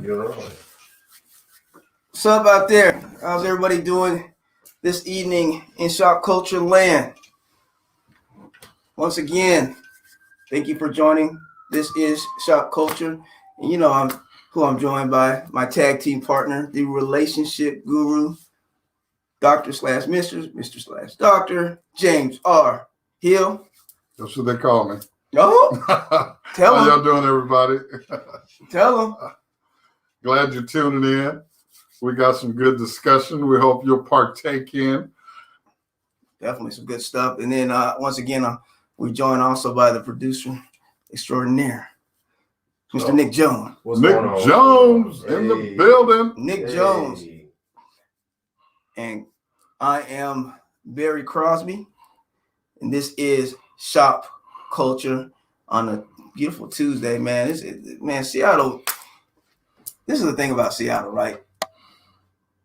You're right. What's up out there? How's everybody doing this evening in Shopkulture land? Once again, thank you for joining. This is Shopkulture. And you know I'm joined by my tag team partner, the relationship guru, Dr. / Mr. / Dr. James R. Hill. That's what they call me. Oh, tell How him. y'all doing, everybody? Tell him. Glad you're tuning in. We got some good discussion. We hope you'll partake in. Definitely some good stuff. And then once again, we're joined also by the producer extraordinaire, Mr. Nick Jones. Nick Jones in the building. Nick Jones. And I am Barry Crosby. And this is Shop Culture on a beautiful Tuesday, man. Seattle. This is the thing about Seattle, right?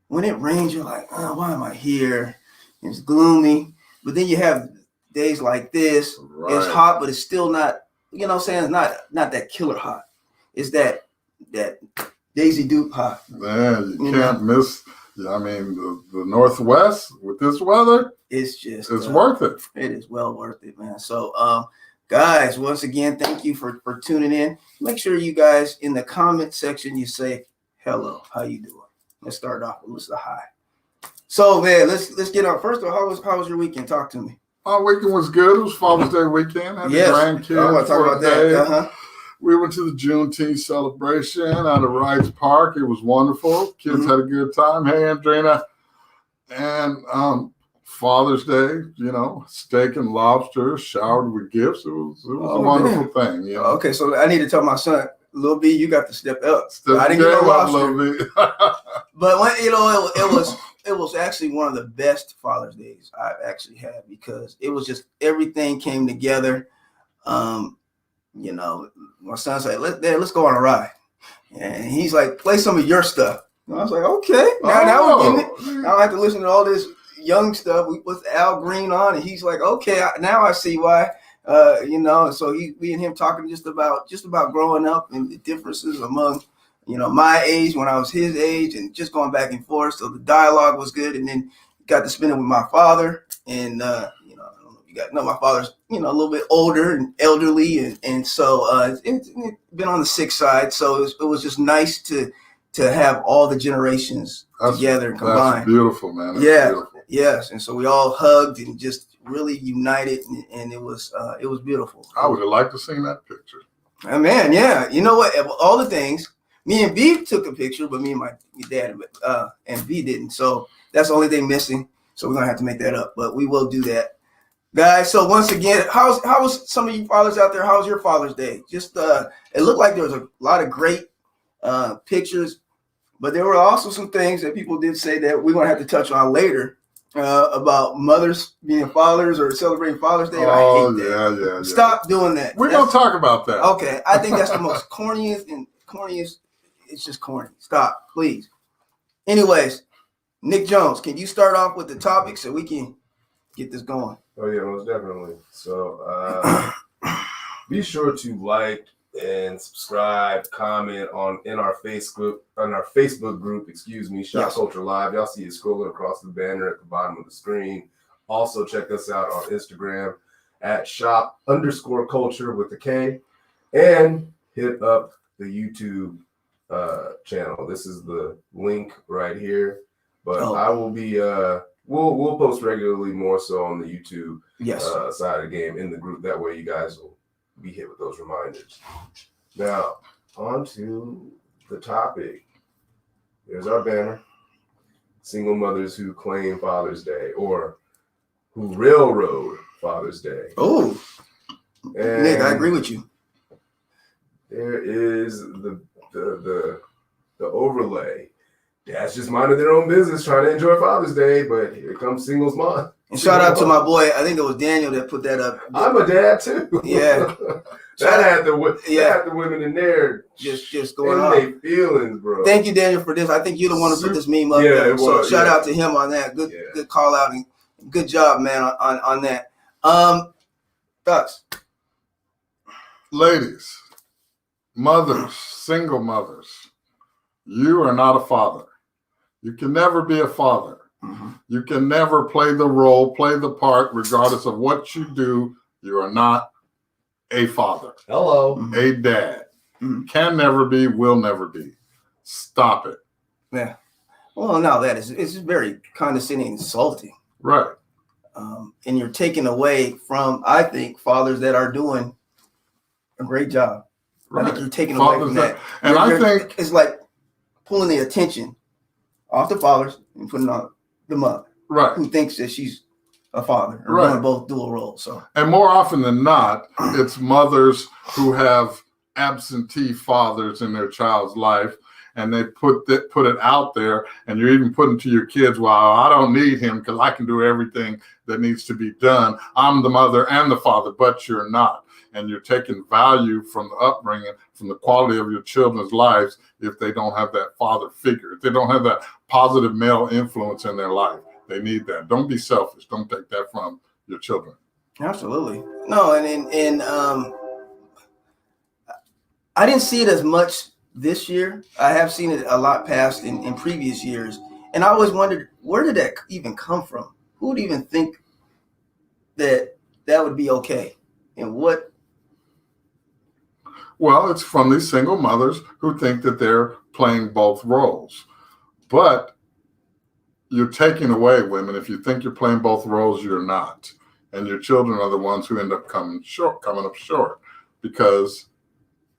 When it rains, you're like, oh, why am I here? It's gloomy. But then you have days like this. Right. It's hot, but it's still not, you know what I'm saying? It's not that killer hot. It's that Daisy Duke hot. Man, you can't miss. I mean, the Northwest with this weather, it's worth it. It is well worth it, man. So, guys, once again, thank you for tuning in. Make sure you guys in the comment section, you say, hello, how you doing? Let's start off with the hi. So, man, let's get on. First of all, how was your weekend? Talk to me. Our weekend was good. It was Father's Day weekend. Had the grandkids. I want to talk about that. We went to the Juneteenth celebration out of Wrights Park. It was wonderful. Kids had a good time. Hey, Andrina. And Father's Day, steak and lobster, showered with gifts. It was a wonderful thing. You know? Okay, so I need to tell my son, Lil B, you got to step up. I didn't get no lobster. But when, it was actually one of the best Father's Days I've actually had because it was just everything came together. My son said, let's go on a ride. And he's like, play some of your stuff. And I was like, okay. Now we're getting it. I don't have to listen to all this young stuff. We put Al Green on, and he's like, okay, now I see why. So we and him talking just about growing up and the differences among, my age when I was his age and just going back and forth. So the dialogue was good. And then got to spend it with my father. And, I don't know if you guys know my father's, a little bit older and elderly. And so it's been on the sick side. So it was just nice to have all the generations together and combined. That's beautiful, man. That's beautiful. Yes. And so we all hugged and just really united. And it was beautiful. I would have liked to see that picture. Man, yeah. You know what? Of all the things, me and V took a picture, but me and my dad and V didn't. So that's the only thing missing. So we're going to have to make that up. But we will do that. Guys, so once again, how was some of you fathers out there? How was your Father's Day? Just it looked like there was a lot of great pictures, but there were also some things that people did say that we're going to have to touch on later about mothers being fathers or celebrating Father's Day. Oh, I hate that. Yeah. Stop doing that. We're going to talk about that. Okay, I think that's the most corniest. It's just corny. Stop, please. Anyways, Nick Jones, can you start off with the topic so we can get this going? Oh yeah, most definitely. So be sure to like and subscribe, comment in our Facebook group, Shop Culture Live. Y'all see it scrolling across the banner at the bottom of the screen. Also check us out on Instagram at shop_culture with the K, and hit up the YouTube channel. This is the link right here. But I will be we'll post regularly, more so on the YouTube side of the game in the group. That way you guys will be hit with those reminders. Now, on to the topic. There's our banner. Single mothers who claim Father's Day or who railroad Father's Day. Oh, Nick, I agree with you. There is the overlay. Dads just minding their own business, trying to enjoy Father's Day, but here comes Singles Month. And shout out to my boy. I think it was Daniel that put that up. I'm a dad too. Yeah, that had the women in there just going on their feelings, bro. Thank you, Daniel, for this. I think you're the one who put this meme up there. So shout out to him on that. Good call out and good job, man, on that. Thoughts, ladies, mothers, single mothers. You are not a father. You can never be a father. Mm-hmm. You can never play the role, play the part, regardless of what you do. You are not a father. Hello. A dad. Mm-hmm. Can never be, will never be. Stop it. Yeah. Well, now that it's very condescending and insulting. Right. And you're taking away from, I think, fathers that are doing a great job. Right. I think you're taking away Fathers from that. And I think it's like pulling the attention off the fathers and putting on the mother, right, who thinks that she's a father or right, doing both dual roles. So, and more often than not, it's mothers who have absentee fathers in their child's life, and they put it out there, and you're even putting to your kids, well, I don't need him because I can do everything that needs to be done. I'm the mother and the father, but you're not. And you're taking value from the upbringing, from the quality of your children's lives if they don't have that father figure, if they don't have that positive male influence in their life. They need that. Don't be selfish. Don't take that from your children. Absolutely. No, and I didn't see it as much this year. I have seen it a lot past in previous years. And I always wondered, where did that even come from? Who would even think that would be okay? And what? Well, it's from these single mothers who think that they're playing both roles. But you're taking away women. If you think you're playing both roles, you're not. And your children are the ones who end up coming up short because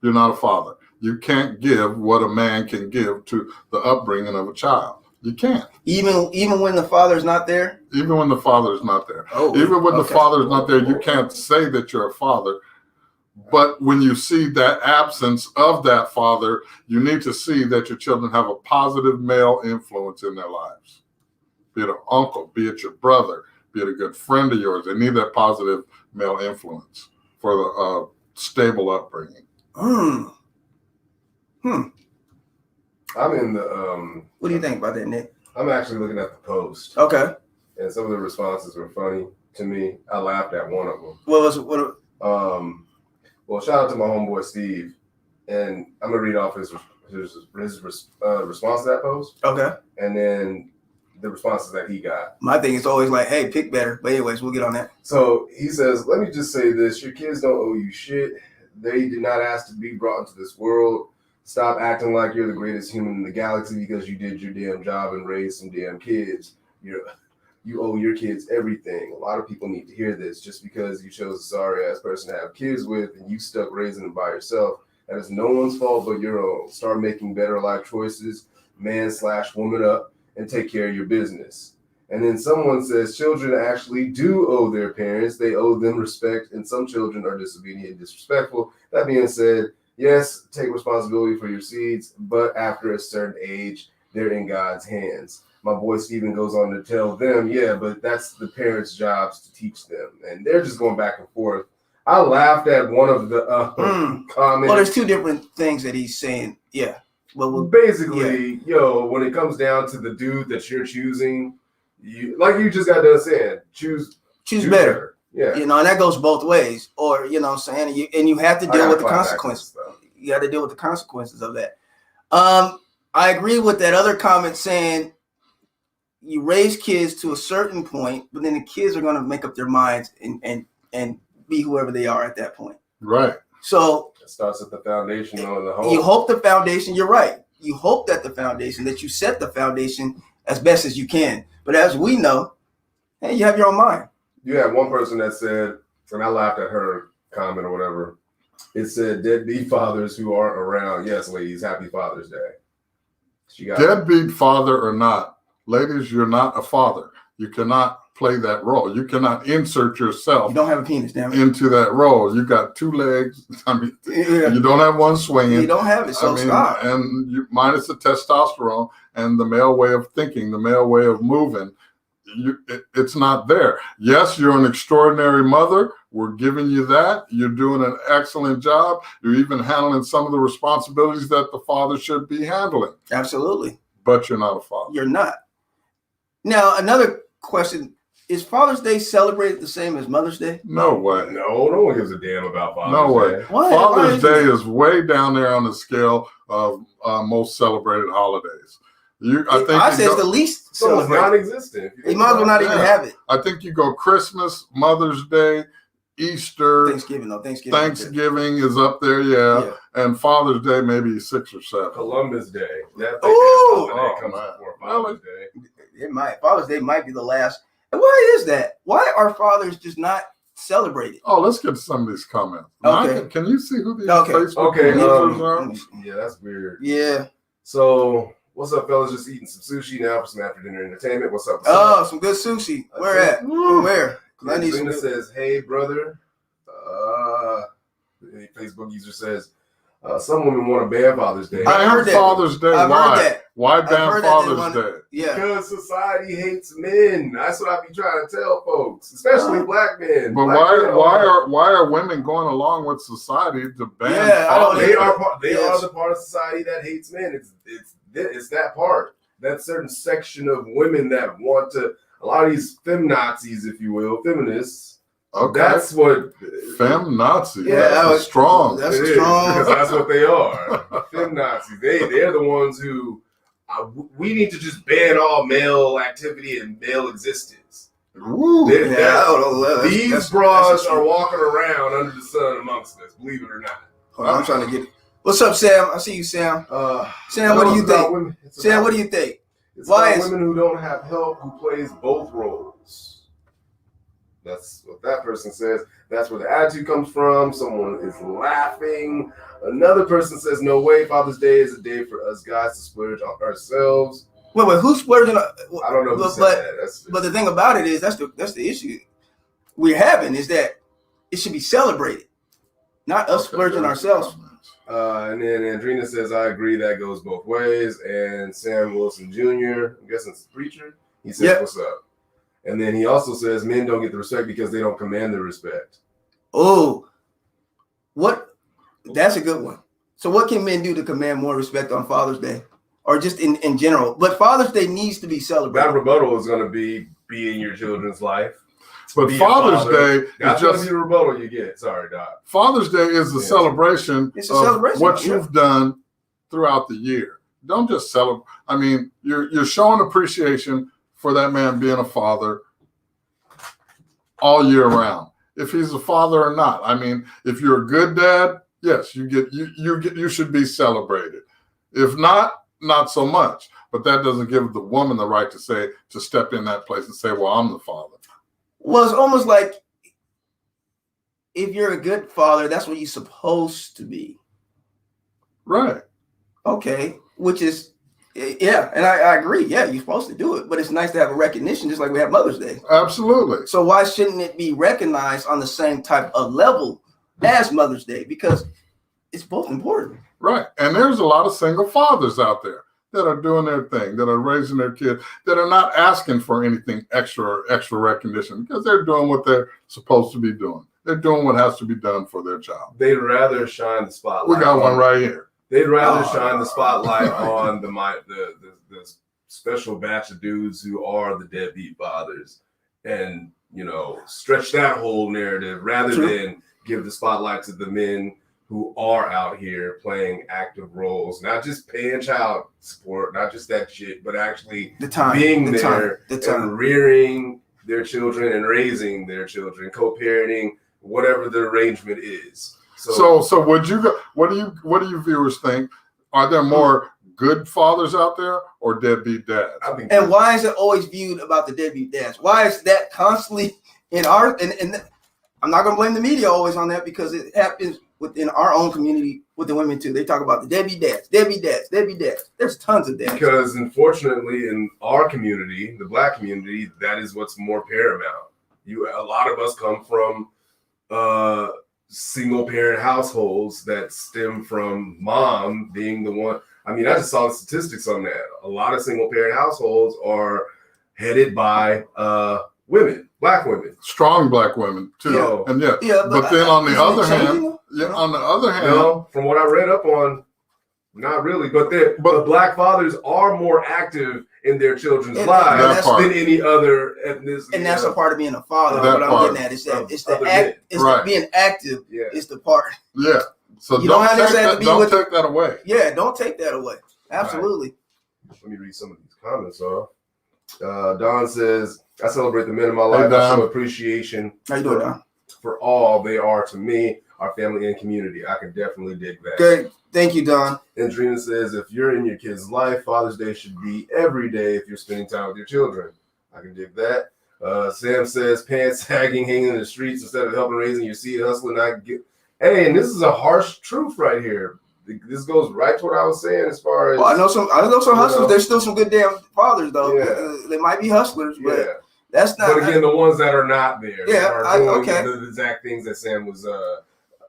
you're not a father. You can't give what a man can give to the upbringing of a child. You can't. Even when the father's not there? Even when the father is not there. Oh, even when okay. the father is not there, you can't say that you're a father. But when you see that absence of that father, you need to see that your children have a positive male influence in their lives. Be it an uncle, be it your brother, be it a good friend of yours. They need that positive male influence for the stable upbringing. I'm in the. What do you think about that, Nick? I'm actually looking at the post. Okay. And some of the responses were funny to me. I laughed at one of them. Well, shout out to my homeboy Steve, and I'm gonna read off his response to that post. Okay. And then the responses that he got. My thing is always like, hey, pick better. But anyways, we'll get on that. So he says, let me just say this. Your kids don't owe you shit. They did not ask to be brought into this world. Stop acting like you're the greatest human in the galaxy because you did your damn job and raised some damn kids. You owe your kids everything. A lot of people need to hear this. Just because you chose a sorry-ass person to have kids with and you stuck raising them by yourself, that is no one's fault but your own. Start making better life choices, man/woman up, and take care of your business. And then someone says children actually do owe their parents. They owe them respect, and some children are disobedient and disrespectful. That being said, yes, take responsibility for your seeds, but after a certain age, they're in God's hands. My boy Steven goes on to tell them, yeah, but that's the parents' jobs to teach them. And they're just going back and forth. I laughed at one of the comments. Well, there's two different things that he's saying. Yeah. Well, basically, when it comes down to the dude that you're choosing, you just got done saying, choose better. Yeah. And that goes both ways. Or, what I'm saying, and you have to deal with the consequences. You got to deal with the consequences of that. I agree with that other comment saying you raise kids to a certain point, but then the kids are going to make up their minds and be whoever they are at that point. Right. So it starts at the foundation on the home. You hope the foundation, you're right. You hope that you set the foundation as best as you can. But as we know, hey, you have your own mind. You had one person that said, and I laughed at her comment or whatever. It said, deadbeat fathers who aren't around. Yes, ladies, happy Father's Day. Deadbeat father or not, ladies, you're not a father. You cannot play that role. You cannot insert yourself. You don't have a penis, damn it. Into that role. You got two legs. You don't have one swinging. You don't have it, so stop. And minus the testosterone and the male way of thinking, the male way of moving, it's not there. Yes, you're an extraordinary mother. We're giving you that. You're doing an excellent job. You're even handling some of the responsibilities that the father should be handling. Absolutely. But you're not a father. You're not. Now, another question Is Father's Day celebrated the same as Mother's Day? No way. No one gives a damn about Father's No way. Day. Why? Father's Why Day isn't it? is way down there on the scale of most celebrated holidays. I say it's the least It's almost celebrated. non-existent. You might as well not even have it. I think you go Christmas, Mother's Day, Easter, Thanksgiving, though. Thanksgiving is up there, yeah. And Father's Day maybe 6 or 7. Columbus Day. That Ooh! holiday comes before Father's Day. It might. Father's Day might be the last. And why is that? Why are fathers just not celebrated? Oh, let's get to some of these comments. Okay. Mike, can you see who these Okay. Facebook Okay, users are? Yeah, that's weird. Yeah. So, what's up, fellas? Just eating some sushi now for some after dinner entertainment. What's up? Oh, some good sushi. Where at? Where? 'Cause I need some. Lena says, "Hey, brother." A Facebook user says, "Some women want to ban Father's Day." I heard that. Father's Day. I've Why? heard that. Why I've ban heard that they Father's want- Day? Yeah. Because society hates men. That's what I be trying to tell folks, especially black men. But Black men why are women going along with society to ban Yeah, I don't- Father's They Day? are Yes. the part of society that hates men. It's that part. That certain section of women that want to. A lot of these feminazis, if you will, feminists. Okay. That's what Fem Nazi. Yeah, That's strong. That's it is, strong. because that's what they are. Feminazis. They're the ones who we need to just ban all male activity and male existence. Woo. They- Yeah, I don't know. These bras are walking around under the sun amongst us, believe it or not. Hold on, I'm trying to get it. What's up, Sam? I see you, Sam. Sam, what do you think? Sam, what do you think? It's Why about is- women who don't have help who plays both roles. That's what that person says. That's where the attitude comes from. Someone is laughing. Another person says, "No way. Father's Day is a day for us guys to splurge on ourselves." Wait, who's splurging? I don't know who said that. But the thing about it is that's the issue we're having is that it should be celebrated, not us splurging ourselves. And then Andrina says, "I agree. That goes both ways." And Sam Wilson Jr., I'm guessing it's the preacher, he says, Yep. "What's up?" And then he also says, "Men don't get the respect because they don't command the respect." Oh, what? That's a good one. So what can men do to command more respect on Father's Day? Or just in general? But Father's Day needs to be That celebrated. rebuttal is going to be in your children's life. But Be a Father's father. Day That's is going just to be the rebuttal you get. Sorry, Doc. Father's Day is a Yes. celebration It's a of celebration, what yeah. you've done throughout the year. Don't just celebrate. I mean, you're showing appreciation for that man being a father all year round. If he's a father or not. I mean, if you're a good dad, yes, you should be celebrated. If not, not so much. But that doesn't give the woman the right to step in that place and say, "Well, I'm the father." Well, it's almost like if you're a good father, that's what you're supposed to be. Right. Okay, which is, yeah, and I agree. Yeah, you're supposed to do it, but it's nice to have a recognition, just like we have Mother's Day. Absolutely. So why shouldn't it be recognized on the same type of level as Mother's Day? Because it's both important. Right. And there's a lot of single fathers out there that are doing their thing, that are raising their kids, that are not asking for anything extra recognition because they're doing what they're supposed to be doing. They're doing what has to be done for their child. They'd rather shine the spotlight. We got one right here. They'd rather shine the spotlight on the special batch of dudes who are the deadbeat fathers, and stretch that whole narrative rather than give the spotlight to the men who are out here playing active roles, not just paying child support, not just that shit, but actually being there and rearing their children and raising their children, co-parenting, whatever the arrangement is. So would you go? What do you viewers think? Are there more good fathers out there or deadbeat dads? And why is it always viewed about the deadbeat dads? Why is that constantly in our and I'm not gonna blame the media always on that because it happens within our own community with the women too. They talk about the deadbeat dads, deadbeat dads, deadbeat dads. There's tons of dads. Because unfortunately in our community, the black community, that is what's more paramount. A lot of us come from single parent households that stem from mom being the one. I mean, I just saw the statistics on that. A lot of single parent households are headed by women, black women, strong black women too. And but then on the other hand, from what I read up on, not really. But black fathers are more active in their children's And lives that than any other ethnicity. And that's a part of being a father. That What I'm part. getting at is that it's Other the act, men. it's Right. the being active Yeah. is the part. Yeah. So You don't don't take necessarily have that. to be Don't with- take that away. Yeah, don't take that away. Absolutely. Let me read some of these comments off. Don says, I celebrate the men in my Hey, life. I Don. show appreciation How you doing, Don? for all they are to me, our family and community. I can definitely dig that. Good. Thank you, Don. And Drina says, if you're in your kid's life, Father's Day should be every day if you're spending time with your children. I can dig that. Sam says, pants sagging, hanging in the streets instead of helping raising your seed, hustling. Hey, and this is a harsh truth right here. This goes right to what I was saying as far as. Well, I know some hustlers. know. There's still some good damn fathers though. Yeah. They might be hustlers, but Yeah. that's not. But again, the ones that are not there, Yeah, are doing okay. the exact things that Sam was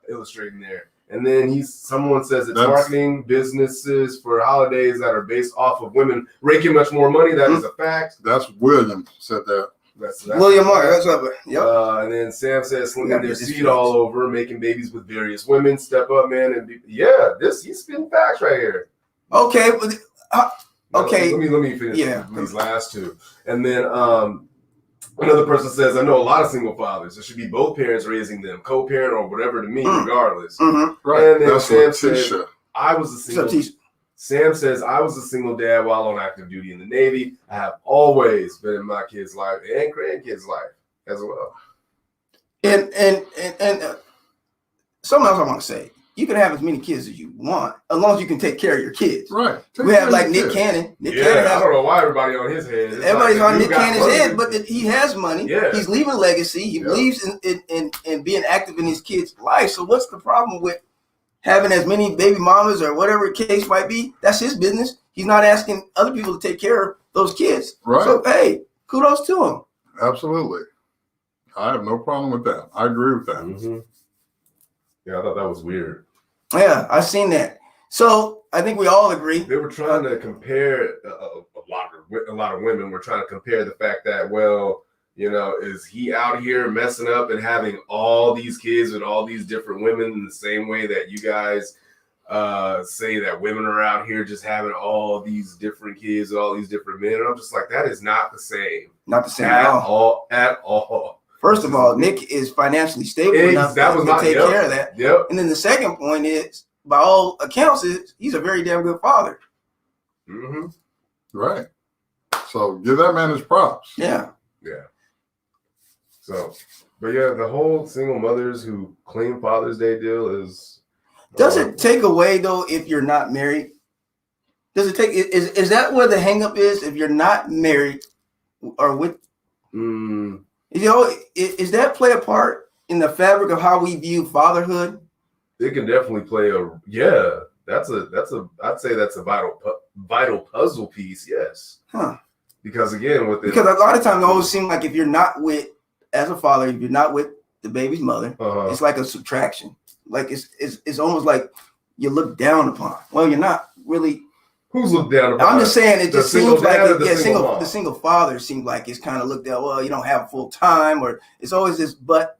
illustrating there. And then someone says it's That's- marketing businesses for holidays that are based off of women raking much more money. That is a fact. That's William said that. That's William Mark. That's up. Yep. And then Sam says slinging gotta their get this seed fixed. all over, making babies with various women. Step up, man, and he's spitting facts right here. Okay, but okay. Let me finish Yeah. these last two. And then another person says, I know a lot of single fathers. There should be both parents raising them, co-parent or whatever to me, regardless. Mm-hmm. Right. And then That's Sam Letitia. said, I was a single. So, Sam says, I was a single dad while on active duty in the Navy. I have always been in my kids' life and grandkids' life as well. and something else I want to say. You can have as many kids as you want, as long as you can take care of your kids. Right. Take We care have of like your Nick kids. Cannon. Nick Yeah, Cannon I has, don't know why everybody on his head. It's everybody's like, on dude Nick got Cannon's money. head, but he has money. Yeah. He's leaving legacy. He Yeah. believes in being active in his kids' life. So what's the problem with having as many baby mamas or whatever the case might be? That's his business. He's not asking other people to take care of those kids. Right. So hey, kudos to him. Absolutely. I have no problem with that. I agree with that. Mm-hmm. Yeah, I thought that was weird. Yeah, I've seen that. So I think we all agree. They were trying to compare a lot of women were trying to compare the fact that, well, you know, is he out here messing up and having all these kids with all these different women in the same way that you guys say that women are out here just having all these different kids with all these different men? And I'm just like, that is not the same. Not the same At at all. all. First of all, Nick is financially stable enough That was to take yep, care of that. Yep. And then the second point is, by all accounts, he's a very damn good father. Mm-hmm. Right. So give that man his props. Yeah. Yeah. So, but yeah, the whole single mothers who claim Father's Day deal is. Does it take away though if you're not married? Does it take? Is that where the hang up is? If you're not married or with, is that play a part in the fabric of how we view fatherhood? It can definitely play I'd say that's a vital puzzle piece. Yes. Huh. Because again, because a lot of times it always seems like if you're not with, as a father, if you're not with the baby's mother, it's like a subtraction. Like it's almost like you look down upon. Well, you're not really. Who's looked down upon? I'm just saying it just seems like the single father seems like it's kind of looked at. Well, you don't have full time, or it's always this but.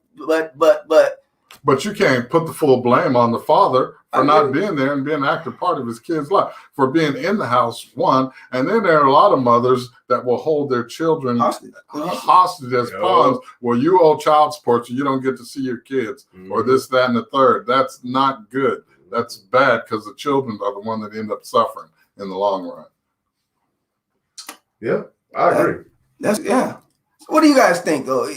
But you can't put the full blame on the father for not being there and being an active part of his kid's life, for being in the house, one. And then there are a lot of mothers that will hold their children hostage as pawns. Well, you owe child support, so you don't get to see your kids, or this, that, and the third. That's not good. That's bad because the children are the one that end up suffering in the long run. Yeah, I agree. What do you guys think, though?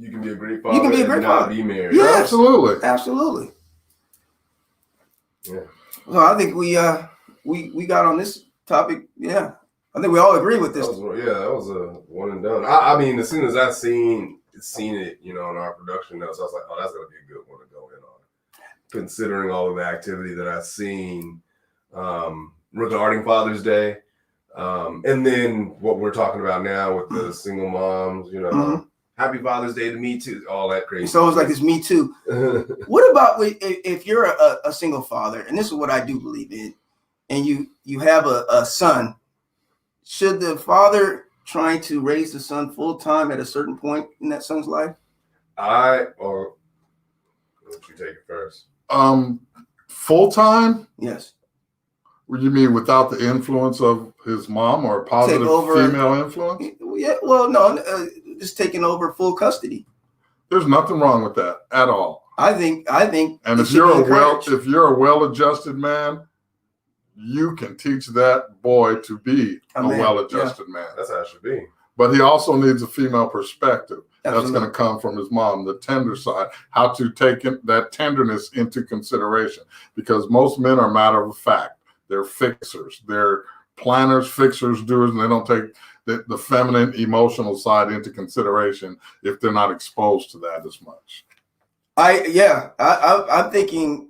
You can be a great father. You can be a great father. Not be married. Yes, absolutely. Yeah. So I think we got on this topic. Yeah, I think we all agree with this. That was a one and done. I mean, as soon as I seen it, you know, in our production notes, I was like, oh, that's gonna be a good one to go in on. Considering all of the activity that I've seen regarding Father's Day, and then what we're talking about now with the single moms, you know. Happy Father's Day to me too. All that crazy. It's always like it's me too. What about if you're a single father, and this is what I do believe in, and you have a son? Should the father trying to raise the son full time at a certain point in that son's life? Let you take it first. Full time? Yes. What do you mean without the influence of his mom or a positive female influence? Yeah, well, no, just taking over full custody. There's nothing wrong with that at all. I think. And if you're a well-adjusted man, you can teach that boy to be a well-adjusted man. That's how it should be. But he also needs a female perspective. Absolutely. That's going to come from his mom, the tender side, how to take that tenderness into consideration. Because most men are matter of fact. They're fixers. They're planners, fixers, doers, and they don't take the feminine emotional side into consideration if they're not exposed to that as much. I'm thinking,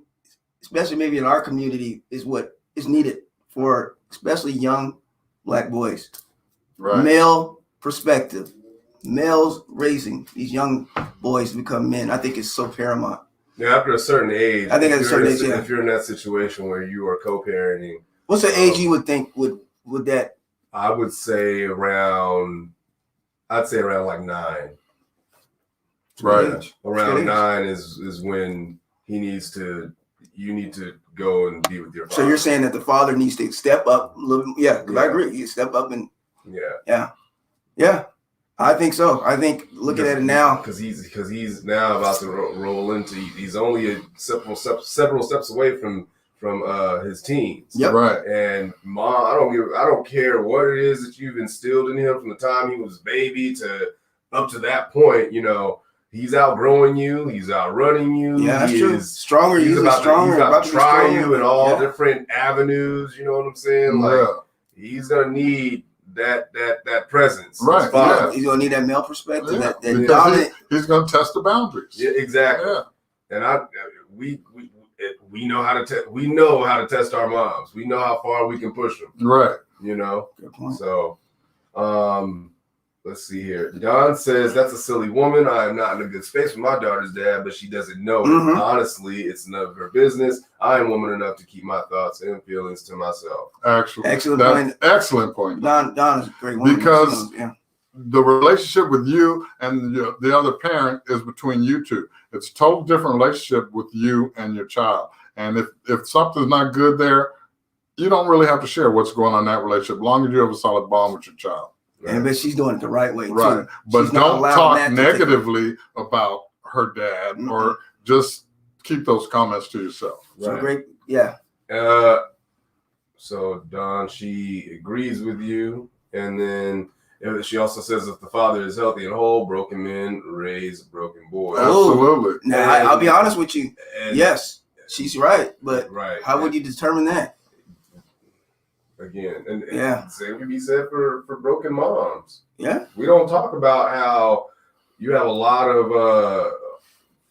especially maybe in our community, is what is needed for especially young Black boys. Right. Male perspective, males raising these young boys to become men. I think it's so paramount. Yeah, after a certain age. I think at a certain age, if you're in that situation where you are co-parenting. What's the age you would think would that? I would say around like 9. Right. Around 9 is when you need to go and be with your father. So you're saying that the father needs to step up a little. Yeah, because I agree. You step up and yeah. I think so. I think looking at it now, because he's now about to roll into. He's only several steps away from his teens. Yep. Right. And mom, I don't care what it is that you've instilled in him from the time he was a baby to up to that point. You know, he's outgrowing you. He's outrunning you. Yeah, that's he true. Is stronger. He's about to try you in all different avenues. You know what I'm saying? Like he's gonna need that presence. Right. Yeah. He's gonna need that male perspective. Yeah. That dominant. He's gonna test the boundaries. Yeah, exactly. Yeah. And we know how to test our moms. We know how far we can push them. Right. You know. Good point. So, let's see here. Don says that's a silly woman. I am not in a good space with my daughter's dad, but she doesn't know it. Honestly, it's none of her business. I am woman enough to keep my thoughts and feelings to myself. Excellent point. Excellent point. Don is a great woman. Because the relationship with you and the other parent is between you two. It's a total different relationship with you and your child. And if something's not good there, you don't really have to share what's going on in that relationship, as long as you have a solid bond with your child. Right. But she's doing it the right way, right? Too. But don't talk negatively about her dad, or just keep those comments to yourself. So great, yeah. So Don, she agrees with you, and then she also says if the father is healthy and whole, broken men raise broken boys. Absolutely. Now I'll be honest with you. Yes, she's right, but how would you determine that? Again, and same can be said for broken moms. Yeah, we don't talk about how you have a lot of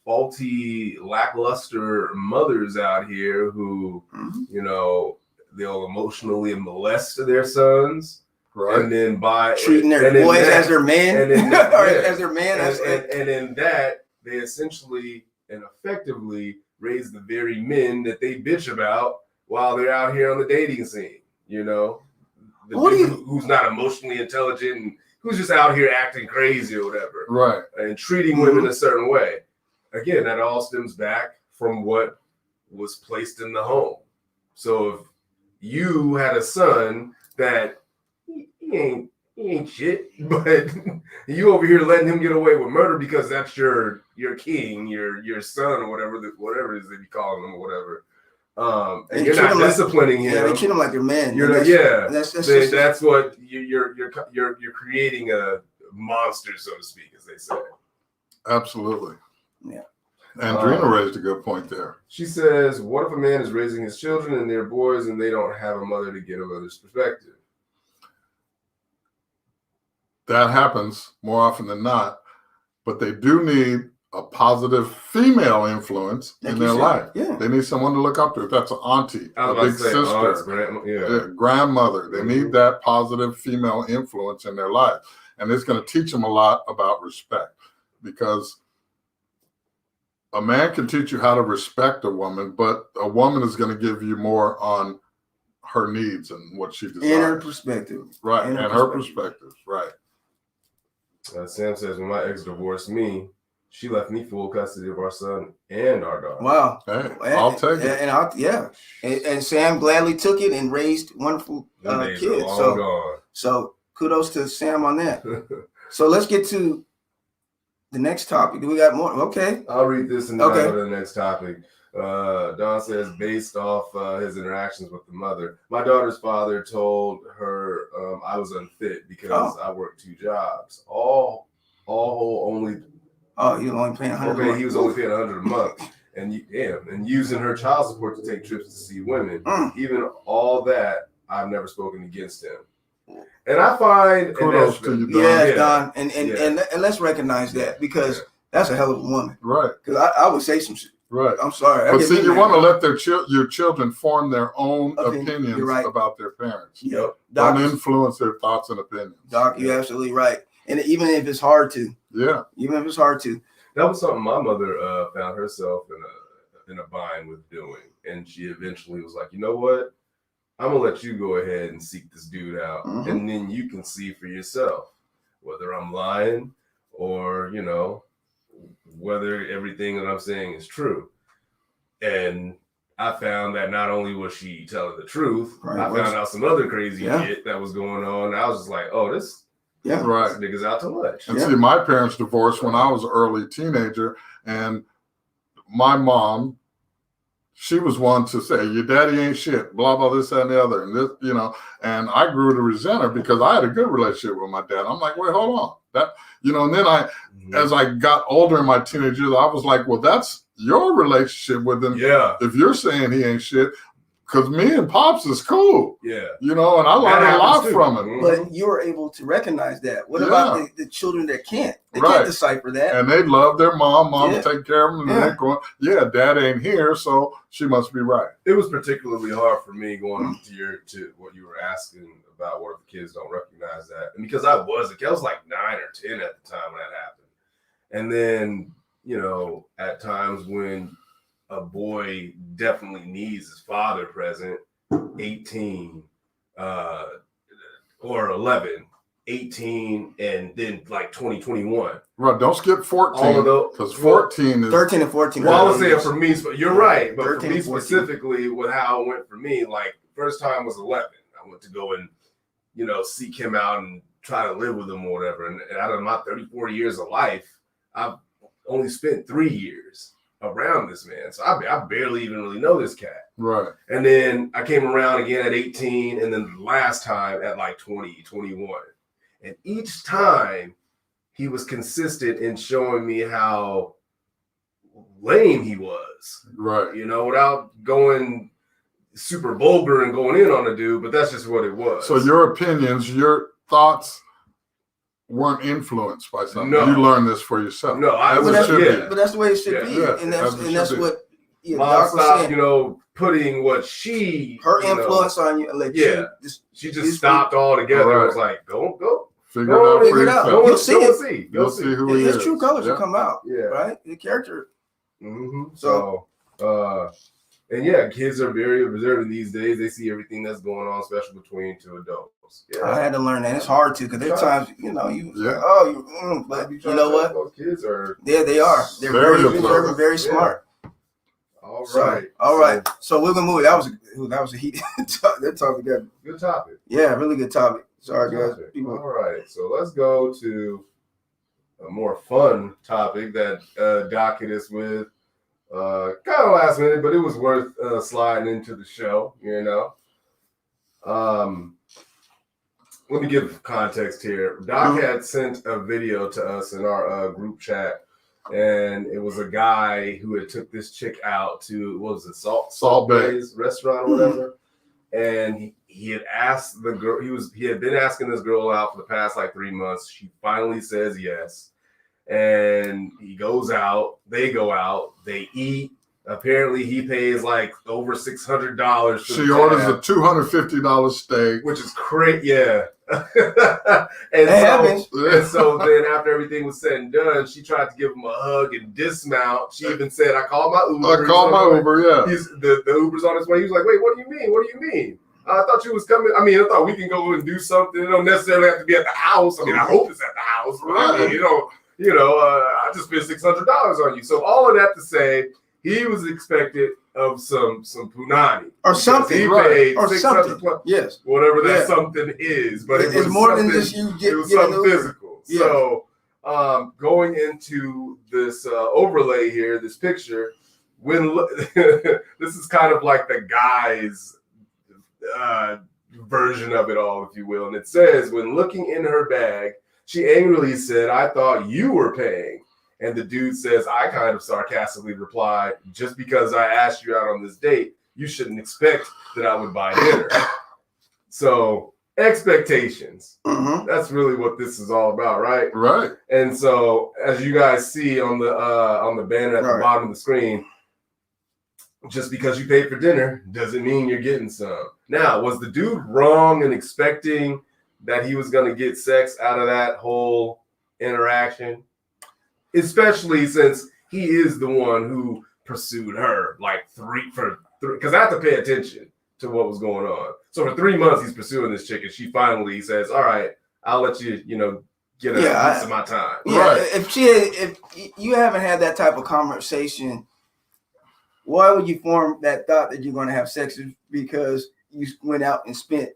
faulty, lackluster mothers out here who, you know, they'll emotionally molest their sons, right? And then treating their boys as their man, and then, as their man, and in that they essentially and effectively raise the very men that they bitch about while they're out here on the dating scene. You know, who's not emotionally intelligent and who's just out here acting crazy or whatever. Right. And treating women a certain way. Again, that all stems back from what was placed in the home. So if you had a son that he ain't shit, but you over here letting him get away with murder because that's your king, your son, or whatever it is they be calling him or whatever. And you're not disciplining him. Yeah, they treat him like their man. That's what you're creating a monster, so to speak, as they say. Absolutely. Yeah. Andrina raised a good point there. She says, "What if a man is raising his children and they're boys and they don't have a mother to get a mother's perspective?" That happens more often than not, but they do need a positive female influence in their life. Yeah. They need someone to look up to. If that's an auntie, a big sister, grandmother, they need that positive female influence in their life. And it's going to teach them a lot about respect, because a man can teach you how to respect a woman, but a woman is going to give you more on her needs and what she desires. And her perspective. Right. And her perspective. Right. Sam says, when my ex divorced me, she left me full custody of our son and our daughter. Wow. Hey, I'll take it. And Sam gladly took it and raised wonderful kids. So kudos to Sam on that. So let's get to the next topic. Do we got more? Okay. I'll read this and then I'll go to the next topic. Don says, based off his interactions with the mother, my daughter's father told her I was unfit because I worked 2 jobs. Only. Oh, you were only paying $100. Okay, he was only paying $100 a month, and using her child support to take trips to see women. Even all that, I've never spoken against him. And I find kudos to you, Don. Yeah, Don, and let's recognize that, because that's a hell of a woman, right? Because I would say some shit. Right. I'm sorry. But see, you want to let your children form their own opinions about their parents. Yep. Don't influence their thoughts and opinions. Doc, you're absolutely right. And even if it's hard to. Yeah. Even if it's hard to. That was something my mother found herself in a bind with doing. And she eventually was like, you know what? I'm going to let you go ahead and seek this dude out. Mm-hmm. And then you can see for yourself whether I'm lying or, whether everything that I'm saying is true. And I found that not only was she telling the truth, I found out some other crazy shit that was going on. I was just like, oh, this nigga's out to lunch. And see, my parents divorced when I was an early teenager, and my mom, she was one to say, your daddy ain't shit, blah, blah, this, that, and the other. And this, and I grew to resent her because I had a good relationship with my dad. I'm like, wait, hold on. And then as I got older in my teenage years, I was like, well, that's your relationship with him. Yeah. If you're saying he ain't shit, because me and Pops is cool. Yeah. And I learned a lot from him. But you were able to recognize that. What about the children that can't? They can't decipher that. And they love their mom. Mom take care of them. And they're going, dad ain't here, so she must be right. It was particularly hard for me going to what you were asking about, what if the kids don't recognize that. And because I was like 9 or 10 at the time when that happened. And then, at times when a boy definitely needs his father present, 18 or 11, 18, and then like 2021. Right, don't skip 14. Because 14 is 13 and 14. Well, I was saying for me, you're right, but for me specifically, with how it went for me, like first time was 11. I went to go and seek him out and try to live with him or whatever. And out of my 34 years of life, I've only spent 3 years around this man. So I barely even really know this cat. Right. And then I came around again at 18, and then the last time at like 20, 21. And each time he was consistent in showing me how lame he was. Right. Without going super vulgar and going in on the dude, but that's just what it was. So your opinions, your thoughts weren't influenced by something. No. You learned this for yourself. No, but that's the way it should be. Yeah. And that's what Mom stopped, putting what her influence on you. Like she just stopped altogether. Right. It was like, go. Figure it out. You'll see it. You'll see who he is. His true colors will come out. Yeah. Right? The character. Mm-hmm. So, and kids are very observant these days. They see everything that's going on, especially between 2 adults. Yeah. I had to learn that. It's hard to, because there's times, but you know what? Those kids are. Yeah, they are. They're very smart. All right. All right. So we're gonna move. That was a heat. That topic got good topic. Yeah, really good topic. Sorry, guys. All right. So let's go to a more fun topic that Doc hit us with. Kind of last minute, but it was worth sliding into the show. Let me give context here. Doc had sent a video to us in our group chat. And it was a guy who had took this chick out to, what was it, Salt Bay's restaurant or whatever. And he had asked the girl, he had been asking this girl out for the past like 3 months. She finally says yes. And he goes out, they go out, they eat. Apparently he pays like over $600. She orders a $250 steak. Which is crazy, yeah. and so then after everything was said and done, she tried to give him a hug and dismount. She even said, I called my Uber. The Uber's on his way. He was like, wait, what do you mean? What do you mean? I thought you was coming. I mean, I thought we can go and do something. It don't necessarily have to be at the house. I mean, I hope it's at the house. But I mean, I just spent $600 on you. So all of that to say, he was expected of some punani or something. He Right. paid Or something. $600, Yes. whatever that Yeah. something is. But it It's was more than something- just you it was getting something Uber. physical. Yeah. So going into this overlay here, this picture, when this is kind of like the guy's version of it all, if you will. And it says, when looking in her bag, she angrily said, I thought you were paying. And the dude says, I kind of sarcastically replied, just because I asked you out on this date, you shouldn't expect that I would buy dinner. So expectations. Mm-hmm. That's really what this is all about, right? Right. And so, as you guys see on the banner at the Right. bottom of the screen, just because you paid for dinner doesn't mean you're getting some. Now, was the dude wrong in expecting that he was going to get sex out of that whole interaction? Especially since he is the one who pursued her like three, because I have to pay attention to what was going on. So for 3 months, he's pursuing this chick, and she finally says, all right, I'll let you, get a piece of my time. Yeah, Right. if you haven't had that type of conversation, why would you form that thought that you're going to have sex because you went out and spent?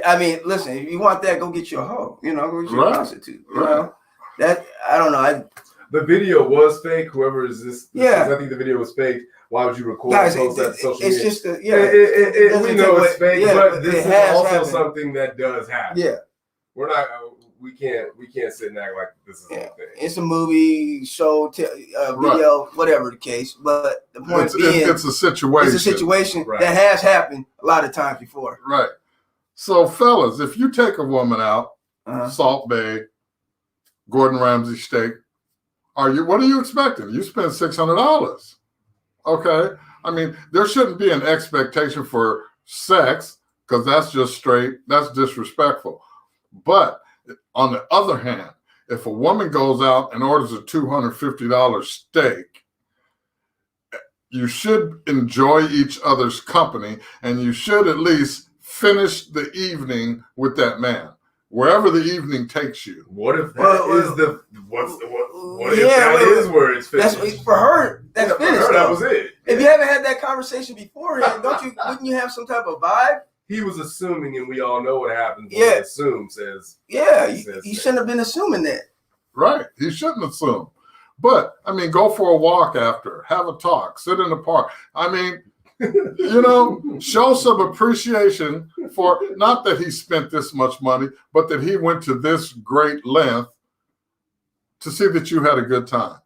I mean, listen, if you want that, go get your hoe. Go get your Right. prostitute. Right. That I don't know. The video was fake. Whoever is this? Yeah. I think the video was fake. Why would you record Guys, and post that to social it's media? just We doesn't know take it's fake, away- but but this it is has also happened. something that does happen. Yeah. We're not. We can't sit and act like this is a Yeah. thing. It's a movie, show, video, whatever the case. But the point It's being, a situation. it's a situation Right. that has happened a lot of times before. Right. So, fellas, if you take a woman out, Uh-huh. Salt Bay, Gordon Ramsay steak, what are you expecting? You spend $600. Okay. I mean, there shouldn't be an expectation for sex because that's that's disrespectful. But on the other hand, if a woman goes out and orders a $250 steak, you should enjoy each other's company, and you should at least finish the evening with that man, wherever the evening takes you. What if that what if Yeah, that is where it's That's finished? for her. That's Yeah, for finished. her, that though. was it. If you haven't had that conversation beforehand, wouldn't you have some type of vibe? He was assuming, and we all know what happens when Yeah. he assumes. Yeah, He you says shouldn't have been assuming that. Right. He shouldn't assume. But, I mean, go for a walk after, have a talk, sit in the park. I mean, show some appreciation for not that he spent this much money, but that he went to this great length to see that you had a good time.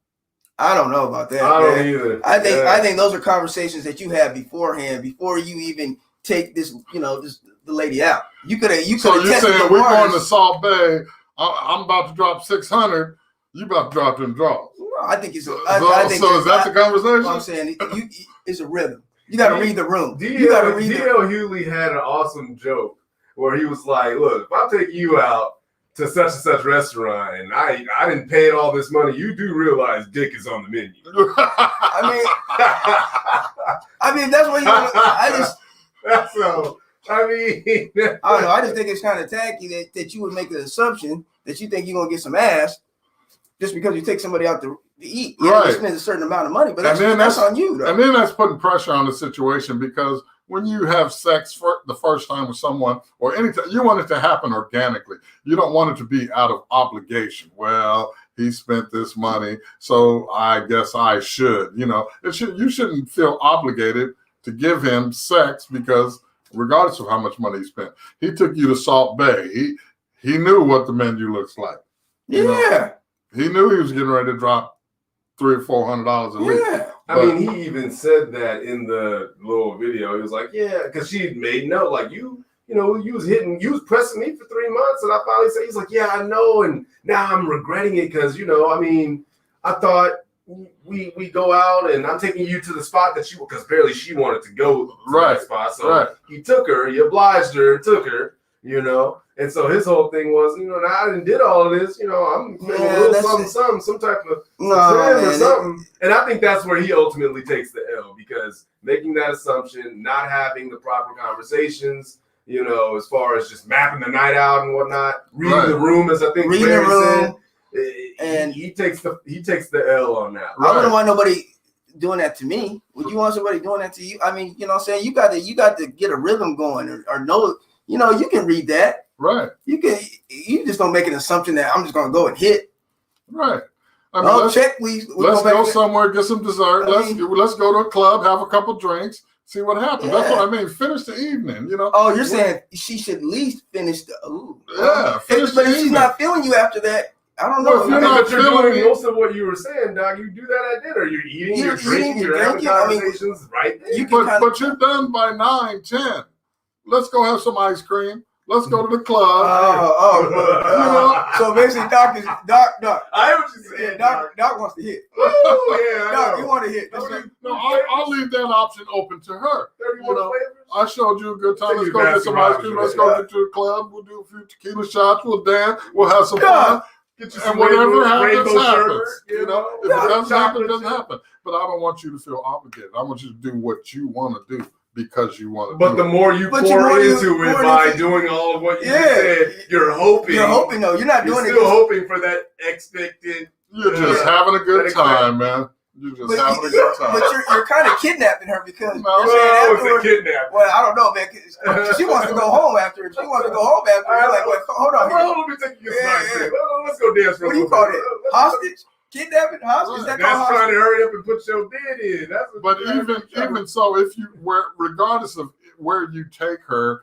I don't know about that. I man. don't either. I think those are conversations that you have beforehand before you even take this, the lady out. You could have So you're tested saying the we're going to waters. Salt Bay, I'm about to drop 600, you about to drop them draws. I think it's. So I think is that the conversation? I'm saying it's a rhythm. You got to read the room. D.L. You got to read the Hughley had an awesome joke where he was like, "Look, if I take you out to such and such restaurant and I didn't pay all this money, you do realize dick is on the menu." I mean, that's what you. That's so. I mean, I don't know. I just think it's kind of tacky that you would make the assumption that you think you're gonna get some ass just because you take somebody out to eat. You Right. spend a certain amount of money, but that's And then on you, though. And then that's putting pressure on the situation because when you have sex for the first time with someone or anything, you want it to happen organically. You don't want it to be out of obligation. Well, he spent this money, so I guess I should. You shouldn't feel obligated to give him sex because regardless of how much money he spent, he took you to Salt Bay. He knew what the menu looks like. Yeah. He knew he was getting ready to drop $300 or $400 a week. Yeah. I mean, he even said that in the little video. He was like, "Yeah," because she had made note, like you was pressing me for 3 months, and I finally said, he's like, "Yeah, I know," and now I'm regretting it because I thought we go out and I'm taking you to the spot that because apparently she wanted to go to that spot, so he took her, he obliged her, and took her, And so his whole thing was, now I did all of this, I'm making a little something, some type of or something. And I think that's where he ultimately takes the L because making that assumption, not having the proper conversations, as far as just mapping the night out and whatnot, reading the room, as I think Barry said, And he takes the L on that. I wouldn't want nobody doing that to me. Would you want somebody doing that to you? I mean, you know what I'm saying? You got to get a rhythm going or know, you know, you can read that. Right. You just don't make an assumption that I'm just gonna go and hit. Right. I mean, let's go somewhere, get some dessert. Let's go to a club, have a couple drinks, see what happens. Yeah. That's what I mean. Finish the evening, you know. Oh, you're saying she should at least finish the. Ooh. Yeah. But if she's not feeling you after that, I don't know. Well, if you're not doing most of what you were saying, Doc. You do that at dinner. You're eating, you're drinking, you're having conversations right there. But you're done by 9, 10. Let's go have some ice cream. Let's go to the club. You know, so basically, Doc. I know what you're saying. Doc wants to hit. Oh, yeah, Doc, you want to hit. I'll leave that option open to her. 31 flavors? I showed you a good time. Let's go get some ice cream. Let's go get to the club. We'll do a few tequila shots. We'll dance. We'll have some fun. Get you and whatever happens, happens. You know, if it doesn't happen, it doesn't happen. But I don't want you to feel obligated. I want you to do what you want to do. Because you want to. But the more you pour into it by doing all of what you said, you're hoping. You're hoping, though. You're not doing it. You're still hoping for that expected. You're just having a good time, man. You're just having a good time. But you're kind of kidnapping her because you're saying afterwards. Well, I don't know, man. She wants to go home after. She wants to go home after. You're like, well, hold on. Let me take you to let's go dance for a little bit. What do you call it? Hostage? Kidnapping? Hostage? That's trying to hurry up and put your bid in. But even so, regardless of where you take her,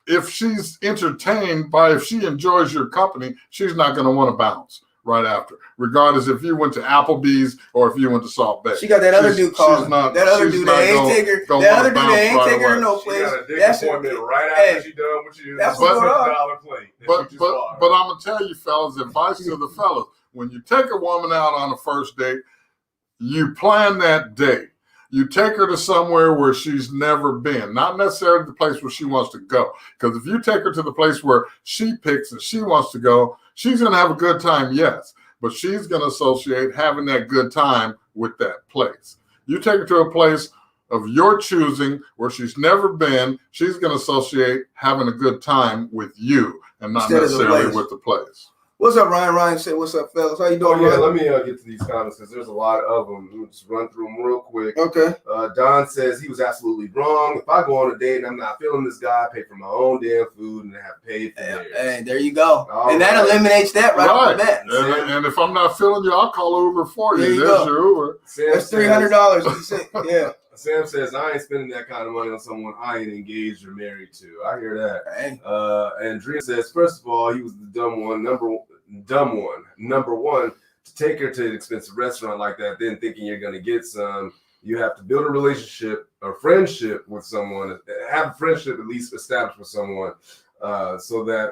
if she's entertained if she enjoys your company, she's not going to want to bounce right after. Regardless if you went to Applebee's or if you went to Salt Bay. She got that other dude calling. That other dude that ain't take her. That other dude that ain't take her to no place. She got a dick appointment right after she done what she That's what's going on. $6 plate. But I'm going to tell you, fellas, advice to the fellas. When you take a woman out on a first date, you plan that date. You take her to somewhere where she's never been, not necessarily the place where she wants to go. Because if you take her to the place where she picks and she wants to go, she's going to have a good time, yes. But she's going to associate having that good time with that place. You take her to a place of your choosing where she's never been, she's going to associate having a good time with you and not necessarily with the place. What's up, Ryan? Ryan said, what's up, fellas? How you doing, Ryan? Let me get to these comments because there's a lot of them. We'll just run through them real quick. Okay. Don says he was absolutely wrong. If I go on a date and I'm not feeling this guy, I pay for my own damn food and have paid for theirs. Hey, there you go. That eliminates that right off the bat. And if I'm not feeling you, I'll call Uber for you. There you There's go. your Uber. That's $300. Yeah. Sam says, I ain't spending that kind of money on someone I ain't engaged or married to. I hear that. Hey. And Dream says, first of all, he was the dumb one. Number one, to take her to an expensive restaurant like that, then thinking you're going to get some. You have to build a relationship or friendship with someone, have a friendship at least established with someone, so that,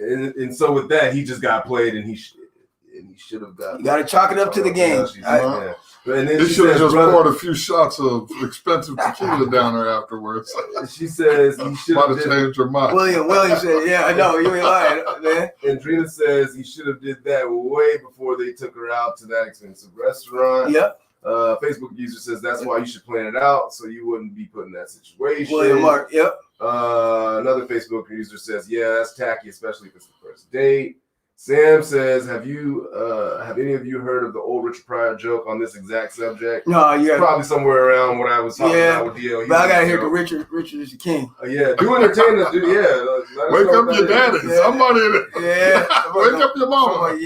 and so with that, he just got played and he should have got. You got to chalk it up to the game. Yeah. And then he should have just poured a few shots of expensive tequila down there afterwards. She says he should have changed her mind. William said, "Yeah, I know you ain't lying, man." And Drina says he should have did that way before they took her out to that expensive restaurant. Yep. Facebook user says that's why you should plan it out so you wouldn't be put in that situation. William Mark. Yep. Another Facebook user says, yeah, that's tacky, especially if it's the first date. Sam says, have any of you heard of the old Richard Pryor joke on this exact subject? No, yeah. Probably somewhere around what I was talking about with DL. But I gotta hear the Richard is the king. Yeah, do entertain us, wake up your daddy. Somebody. Yeah. Wake up your mama.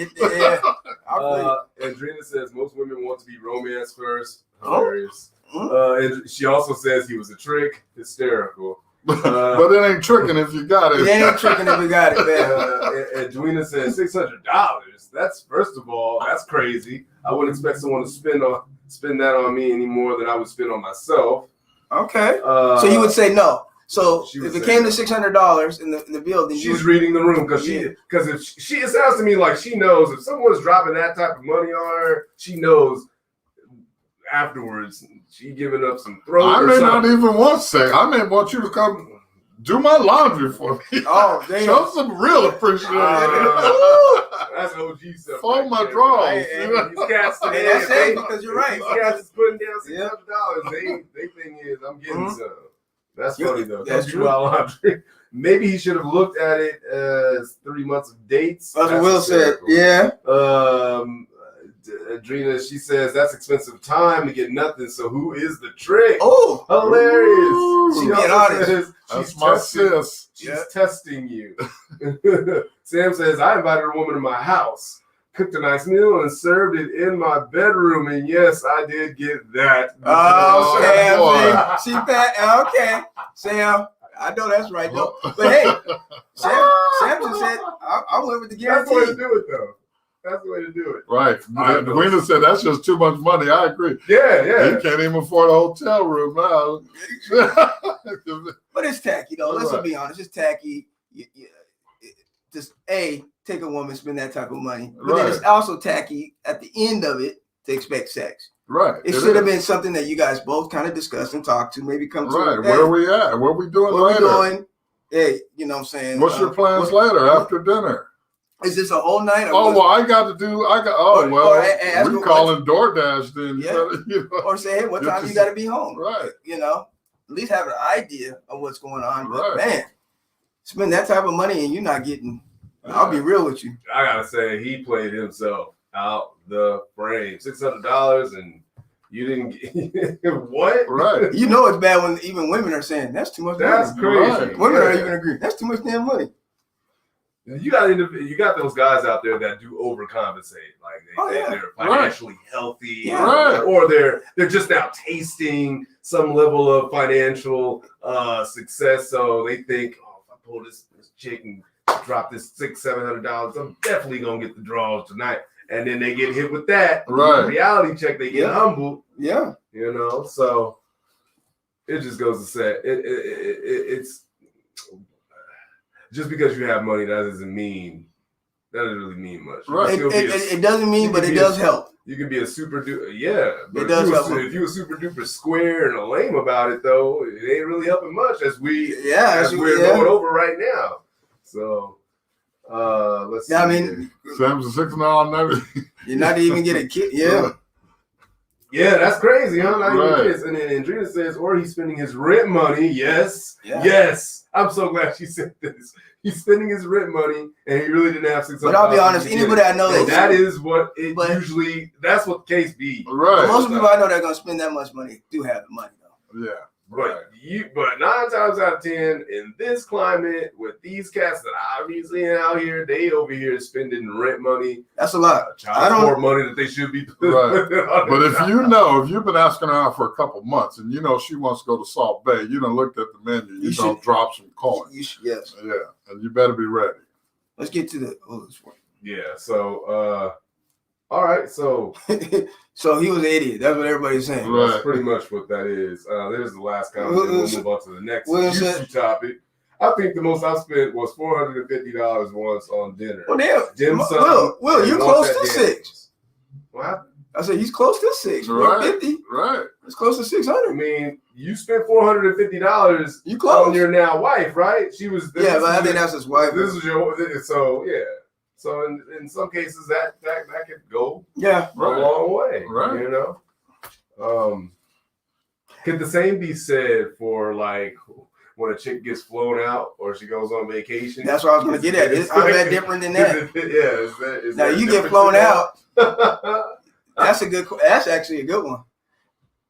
And Drina says most women want to be romance first. Hilarious. And she also says he was a trick. Hysterical. But it ain't tricking if you got it. It ain't tricking if you got it, man. And Dwena says $600. That's, first of all, that's crazy. I wouldn't expect someone to spend that on me any more than I would spend on myself. Okay. So you would say no. So if it came to $600 in the bill, then she's reading the room because it sounds to me like she knows if someone's dropping that type of money on her, she knows afterwards she giving up some throat. I may not even want sex. I may want you to come do my laundry for me. Oh, damn. Show some real appreciation. That's OG stuff. Fold my drawers. These cats today, that's it because you're right. These cats is putting down $600. They thing is, I'm getting some. That's funny though. That's true. Laundry. maybe he should have looked at it as 3 months of dates. That's what Will said. Yeah. Adrena, she says that's expensive time to get nothing. So who is the trick? Oh, hilarious! She being honest. That's my sis. She's testing you. Sam says I invited a woman to my house, cooked a nice meal, and served it in my bedroom. And yes, I did get that. Oh, Sam, she bet. Okay, Sam. I know that's right though. But hey, Sam just said I went with the guarantee. That's the way to do it though. That's the way to do it. Right. Wiener said that's just too much money. I agree. Yeah. You can't even afford a hotel room now. But it's tacky though. Let's be honest. It's tacky. Just take a woman, spend that type of money. But then it's also tacky at the end of it to expect sex. Right. It should have been something that you guys both kind of discussed and talked to. Maybe come to. Right. Where are we at? What are we doing later? What we doing? Hey, you know what I'm saying? What's your plans later after dinner? Is this a whole night? We calling DoorDash then. Yeah. Or say, hey, what time you got to be home? Right. You know, at least have an idea of what's going on. Right. But man, spend that type of money and you're not getting, I'll be real with you. I got to say, he played himself out the frame. $600 and you didn't get what? Right. You know it's bad when even women are saying, that's too much money. That's crazy. Right. Women are even agreeing. That's too much damn money. You got those guys out there that do overcompensate, like they're financially healthy, or they're just now tasting some level of financial success, so they think, oh, if I pull this chick and drop this $600-700, I'm definitely gonna get the draws tonight, and then they get hit with that reality check, they get humbled, you know, so it just goes to say it's. Just because you have money, that doesn't really mean much. Right. It doesn't mean, but it does help. You can be a super duper, but it does help. If you a super duper square and a lame about it, though, it ain't really helping much as we're going over right now. So, let's see. I mean, Sam's a $6 you're not even getting a kid. Yeah, that's crazy, huh? Not even kids. And then Andrea says, or he's spending his rent money. Yes. I'm so glad she said this. He's spending his rent money, and he really didn't have $600. But I'll be honest, anybody I know that is what it usually. That's what the case be. Right. Most people I know that are gonna spend that much money do have the money though. Yeah. But 9 times out of 10 in this climate with these cats that obviously out here, they over here spending rent money. That's a lot. Child support money that they should be. Right. But if you've been asking her out for a couple months and you know she wants to go to Salt Bay, you done looked at the menu, you don't drop some coins. Yes. Yeah, and you better be ready. Let's get to the Yeah. So all right, so so he was an idiot. That's what everybody's saying. Right. That's pretty much what that is. There's the last comment. We'll move on to the next juicy topic. I think the most I spent was $450 once on dinner. Well, damn. Will, you're close to $6. What happened? I said he's close to $6. Right. $450. Right. It's close to $600. I mean, you spent $450. You close on your now wife, right? She was. But I think that's his wife. This was your. So in some cases that could go a long way, right? You know, could the same be said for like when a chick gets flown out or she goes on vacation? That's what I was going to get at. I'm that different than that. Is now you get flown out. That's actually a good one.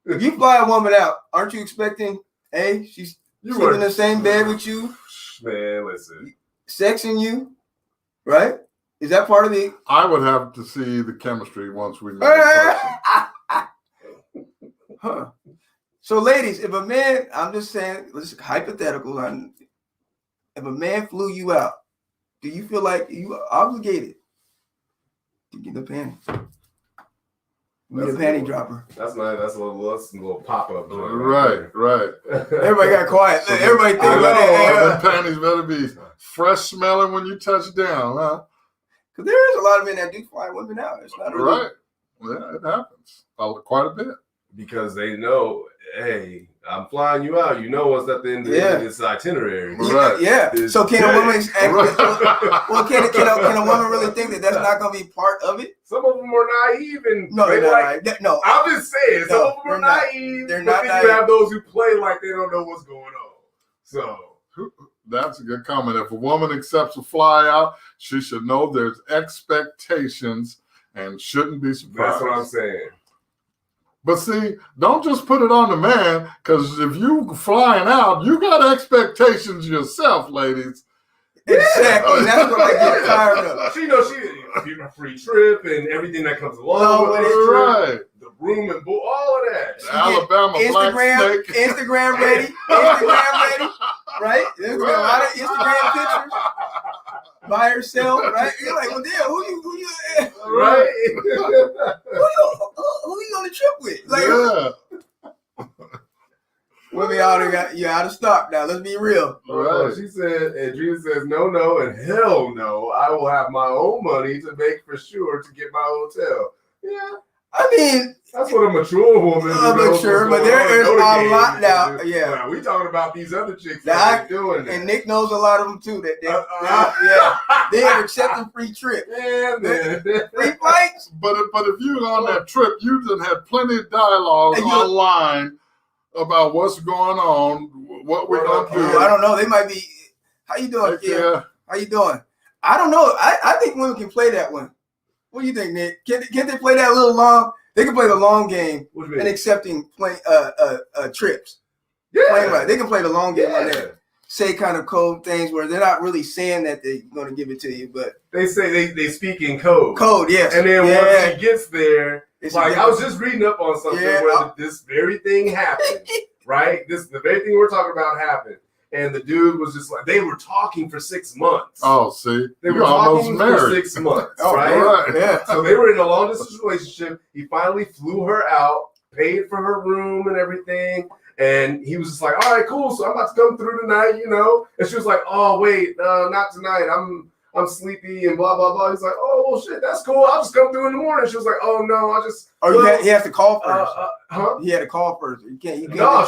If you fly a woman out, aren't you expecting? Hey, she's sleeping in the same bed with you. Man, listen, sexing you, right? Is that part of the? I would have to see the chemistry once we met. Huh. So, ladies, if a man, I'm just saying, this is hypothetical. If a man flew you out, do you feel like you are obligated to get the panty? Need a panty dropper. That's nice. That's a little pop up. Right. Everybody got quiet. Everybody think about it. The panties better be fresh smelling when you touch down, huh? Because there is a lot of men that do fly women out. It's not right. Yeah, it happens quite a bit. Because they know, hey, I'm flying you out. You know what's at the end of this itinerary. Right. Yeah. So can a woman well, can a woman really think that that's not going to be part of it? Some of them are naive and no. I'm just saying, some of them are naive. They're not then naive. You have those who play like they don't know what's going on. So That's a good comment. If a woman accepts a fly out, she should know there's expectations and shouldn't be surprised. That's what I'm saying. But see, don't just put it on the man, because if you flying out, you got expectations yourself, ladies. Exactly. That's what I get tired of. She knows she a free trip and everything that comes along with That's it. Right. The room and all of that. The Alabama black snake. Instagram ready. Instagram ready. Right? There's gonna be a lot of Instagram pictures by herself, right? You're like, well, damn, who you Right? who you on the trip with? Like, Yeah. women you out of stock now. Let's be real. Right. She said, and Gina says, no, and hell no. I will have my own money to make for sure to get my hotel. Yeah. I mean, that's what a mature woman is. I'm mature, but there is a lot now. Yeah. Well, we talking about these other chicks that doing that. And Nick knows a lot of them too. They're accepting free trips. Yeah, man. Free flights. But if you're on that trip, you done had plenty of dialogue online about what's going on, what we're gonna do. I don't know. They might be. How you doing? Yeah. How you doing? I don't know. I think women can play that one. What do you think, Nick? Can they play that a little long? They can play the long game and accepting trips. Yeah. They can play the long game on that. Say kind of code things where they're not really saying that they're going to give it to you, but they say they speak in code. Code, yes. And then once he gets there, it's like I was just reading up on something where this very thing happened, right? The very thing we're talking about happened. And the dude was just like, they were talking for 6 months. Oh, see, they were talking for 6 months, right? Yeah. So they were in a long distance relationship. He finally flew her out, paid for her room and everything. And he was just like, all right, cool. So I'm about to come through tonight, you know? And she was like, oh, wait, not tonight. I'm sleepy and blah, blah, blah. He's like, oh, well, shit, that's cool. I'll just come through in the morning. She was like, oh, no, I'll just. Oh, he has to call first. Huh? He had to call first. You can't no,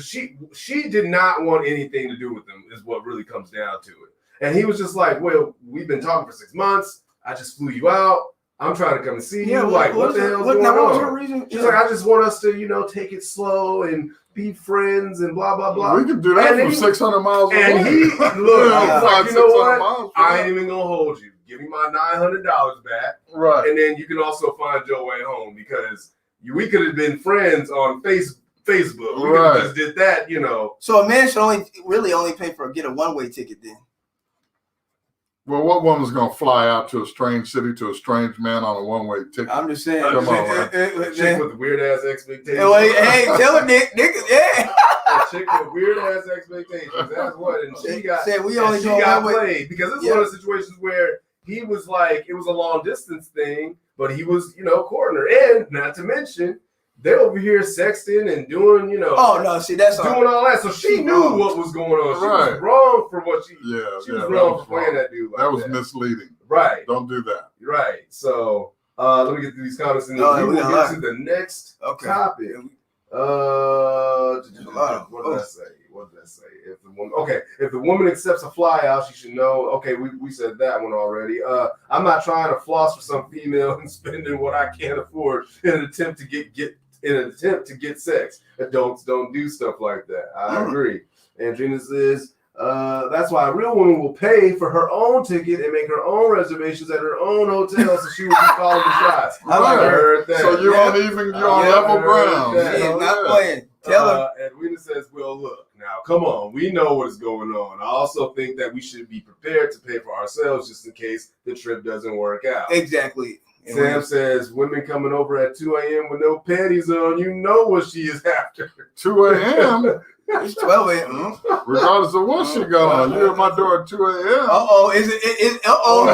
she did not want anything to do with him, is what really comes down to it. And he was just like, well, we've been talking for 6 months. I just flew you out. I'm trying to come and see you. Like, what the hell's going on? What was her reason? She's like, I just want us to, take it slow and be friends and blah, blah, blah. We can do that from 600 miles away. And he, look, like, you know what? I ain't even going to hold you. Give me my $900 back. Right. And then you can also find your way home because we could have been friends on Facebook. We could have just did that, So a man should only pay get a one-way ticket then. Well, what woman's going to fly out to a strange city to a strange man on a one-way ticket? I'm just saying. Come on, man. Chick with weird-ass expectations. Hey, tell her, Nick, yeah. A chick with weird-ass expectations. That's what. And she got played. Because it's one of the situations where he was like, it was a long-distance thing, but he was, courting her. And not to mention, they're over here sexting and doing, Oh no, see that's doing all that. So she knew what was going on. She was wrong for what she. She was wrong for playing that dude. Like that was misleading. Right. Don't do that. Right. So let me get to these comments and then we will get to the next topic. What did I say? What did I say? If the woman accepts a fly out, she should know. Okay, we said that one already. I'm not trying to floss for some female and spending what I can't afford in an attempt to get sex. Adults don't do stuff like that. I agree. Andrina says, that's why a real woman will pay for her own ticket and make her own reservations at her own hotel, so she will be calling the shots. I heard that. So you're on level ground. Not playing. Tell her. Edwina says, well, look, now, come on. We know what is going on. I also think that we should be prepared to pay for ourselves just in case the trip doesn't work out. Exactly. Sam says, women coming over at 2 a.m. with no panties on, you know what she is after. 2 a.m.? It's 12 a.m. Regardless of what she got on. You're at my door at 2 a.m. Uh-oh. Is it? Uh-oh.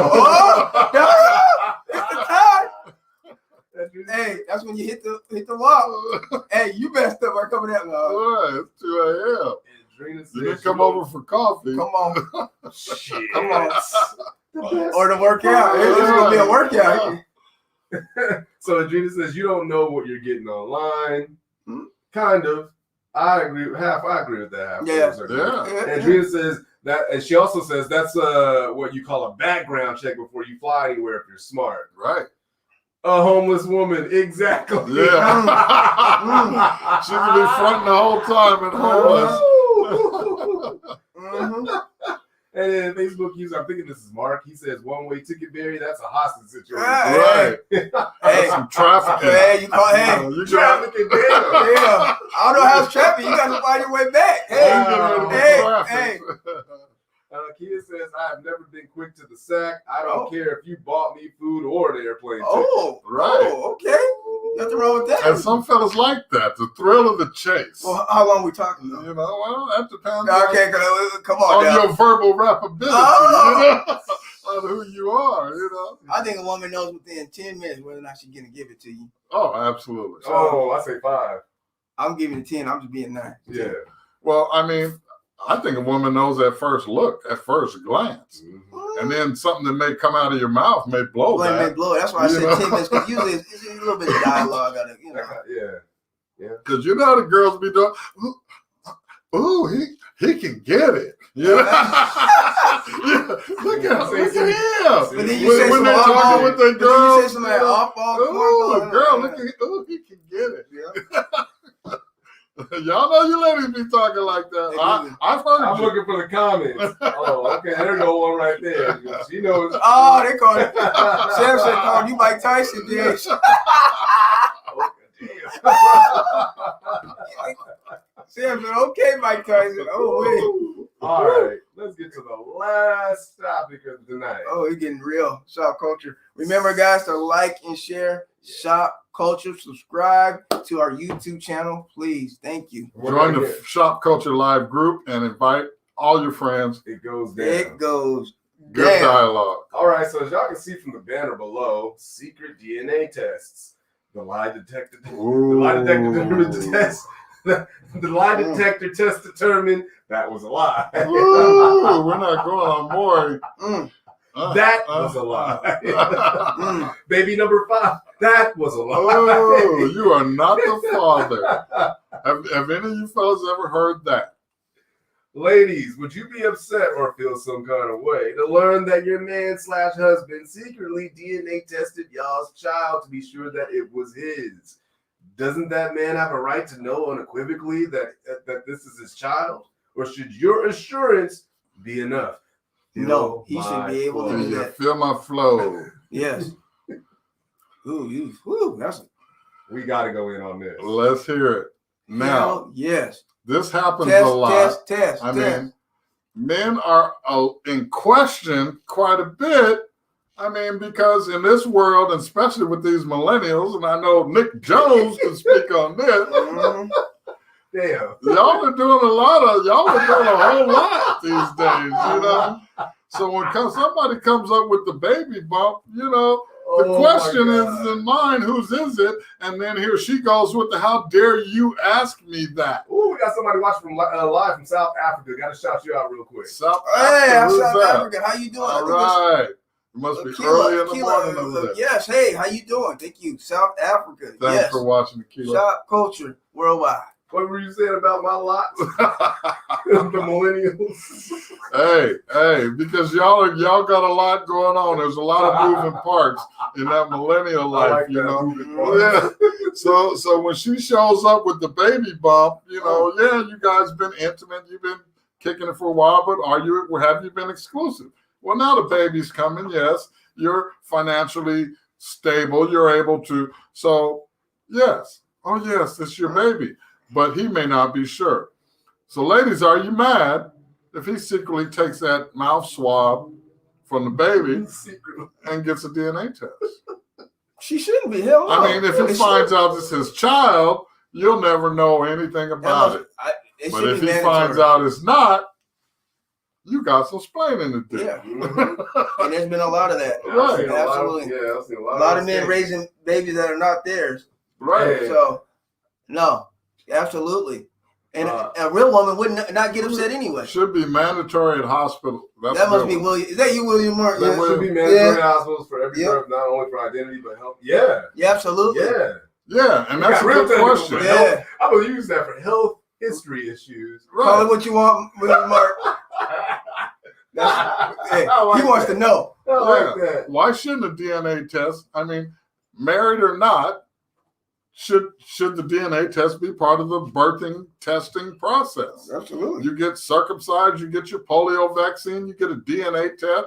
It's the time. Hey, that's when you hit the lock. Hey, you messed up by coming out. It's 2 a.m. You didn't come over for coffee. Come on. Shit. Come on. Or to work out. It's going to be a workout. So Adrina says, you don't know what you're getting online. Kind of. I agree with that. And Adrina says that, and she also says that's what you call a background check before you fly anywhere if you're smart. Right. A homeless woman, exactly. Yeah. She can be fronting the whole time and homeless. And then Facebook user, I'm thinking this is Mark. He says one-way ticket, Barry. That's a hostage situation. Right. That's some trafficking. Hey, you call You Trafficking, damn. I don't know how it's traffic. You got to find your way back. Hey. Kia says, I have never been quick to the sack. I don't care if you bought me food or an airplane ticket. Okay. Nothing wrong with that. And some fellas like that, the thrill of the chase. Well, how long we talking about? You know, well, that depends Okay, come on now. your verbal rappability, on who you are, I think a woman knows within 10 minutes whether or not she's going to give it to you. Oh, absolutely. Oh, I say 5. I'm giving it 10. I'm just being nice. Yeah. Well, I mean, I think a woman knows at first look, at first glance. Mm-hmm. And then something that may come out of your mouth may blow that. May blow. That's why I said 10 minutes, because usually it's a little bit of dialogue. Yeah. Because you know how the girls be doing, ooh, he can get it. Yeah. Look at him. But then you say when they're talking with their girls. You say something like, ooh, girl, look at him. Ooh, he can get it. Yeah. Y'all know you ladies be talking like that. I've heard I'm you. looking for the comments. Oh, okay. There go one right there. She knows. Oh, they called it. Sam said called you Mike Tyson, James. Sam said, okay, Mike Tyson. Oh, wait. All right. Let's get to the last topic of tonight. Oh, it's getting real. Shop Culture. Remember, guys, to like and share Shop Culture. Subscribe to our YouTube channel, please. Thank you. Join the Shop Culture Live group and invite all your friends. It goes down. It goes Good down. dialogue. All right. So as y'all can see from the banner below, secret DNA tests. The lie detector. The lie detector test determined that was a lie. Ooh, we're not going on more. That was a lie. Baby number 5. That was a lie. Oh, you are not the father. Have any of you fellas ever heard that? Ladies, would you be upset or feel some kind of way to learn that your man/husband secretly DNA tested y'all's child to be sure that it was his? Doesn't that man have a right to know unequivocally that this is his child? Or should your assurance be enough? No, he should be able to do Yeah, that. feel my flow. Yes. Ooh, that's We got to go in on this. Let's hear it. Now, yes. this happens a lot. Test. I mean, men are in question quite a bit. I mean, because in this world, and especially with these millennials, and I know Nick Jones can speak on this. Damn. Y'all are doing a whole lot these days, you know. So when somebody comes up with the baby bump, you know, the question is in mind, whose is it? And then here she goes with the, how dare you ask me that? Ooh, we got somebody watching from live from South Africa. Got to shout you out real quick. South I'm South Africa. African. How you doing? All right. It must be early in the morning over there. Yes. Hey, how you doing? Thank you. South Africa. Thanks for watching the Kilo. Shop Culture Worldwide. What were you saying about my lot? The millennials. Hey, because y'all got a lot going on. There's a lot of moving parts in that millennial life, like you that know. moving parts. Yeah. So when she shows up with the baby bump, you know, yeah, you guys been intimate, you've been kicking it for a while, but have you been exclusive? Well, now the baby's coming. Yes, you're financially stable. You're able to. So yes, it's your baby. But he may not be sure. So, ladies, are you mad if he secretly takes that mouth swab from the baby and gets a DNA test? She shouldn't be. Hell no. I mean, if he finds out it's his child, you'll never know anything about it. But if he finds out it's not, you got some splaining to do. Yeah. And there's been a lot of that. Right. Absolutely. I've seen a lot of men raising babies that are not theirs. Right. So, no. Absolutely. And a real woman would not get upset anyway. Should be mandatory at hospital. That must be William. Is that you, William Martin? That should be mandatory hospitals for every birth, not only for identity, but health. Yeah. Yeah, absolutely. Yeah, and that's a good question. Yeah. I will use that for health history issues. Right. Call it what you want, William Martin. He wants to know. I like that. Why shouldn't a DNA test, I mean, married or not, should the DNA test be part of the birthing testing process? Absolutely. You get circumcised, you get your polio vaccine, you get a DNA test.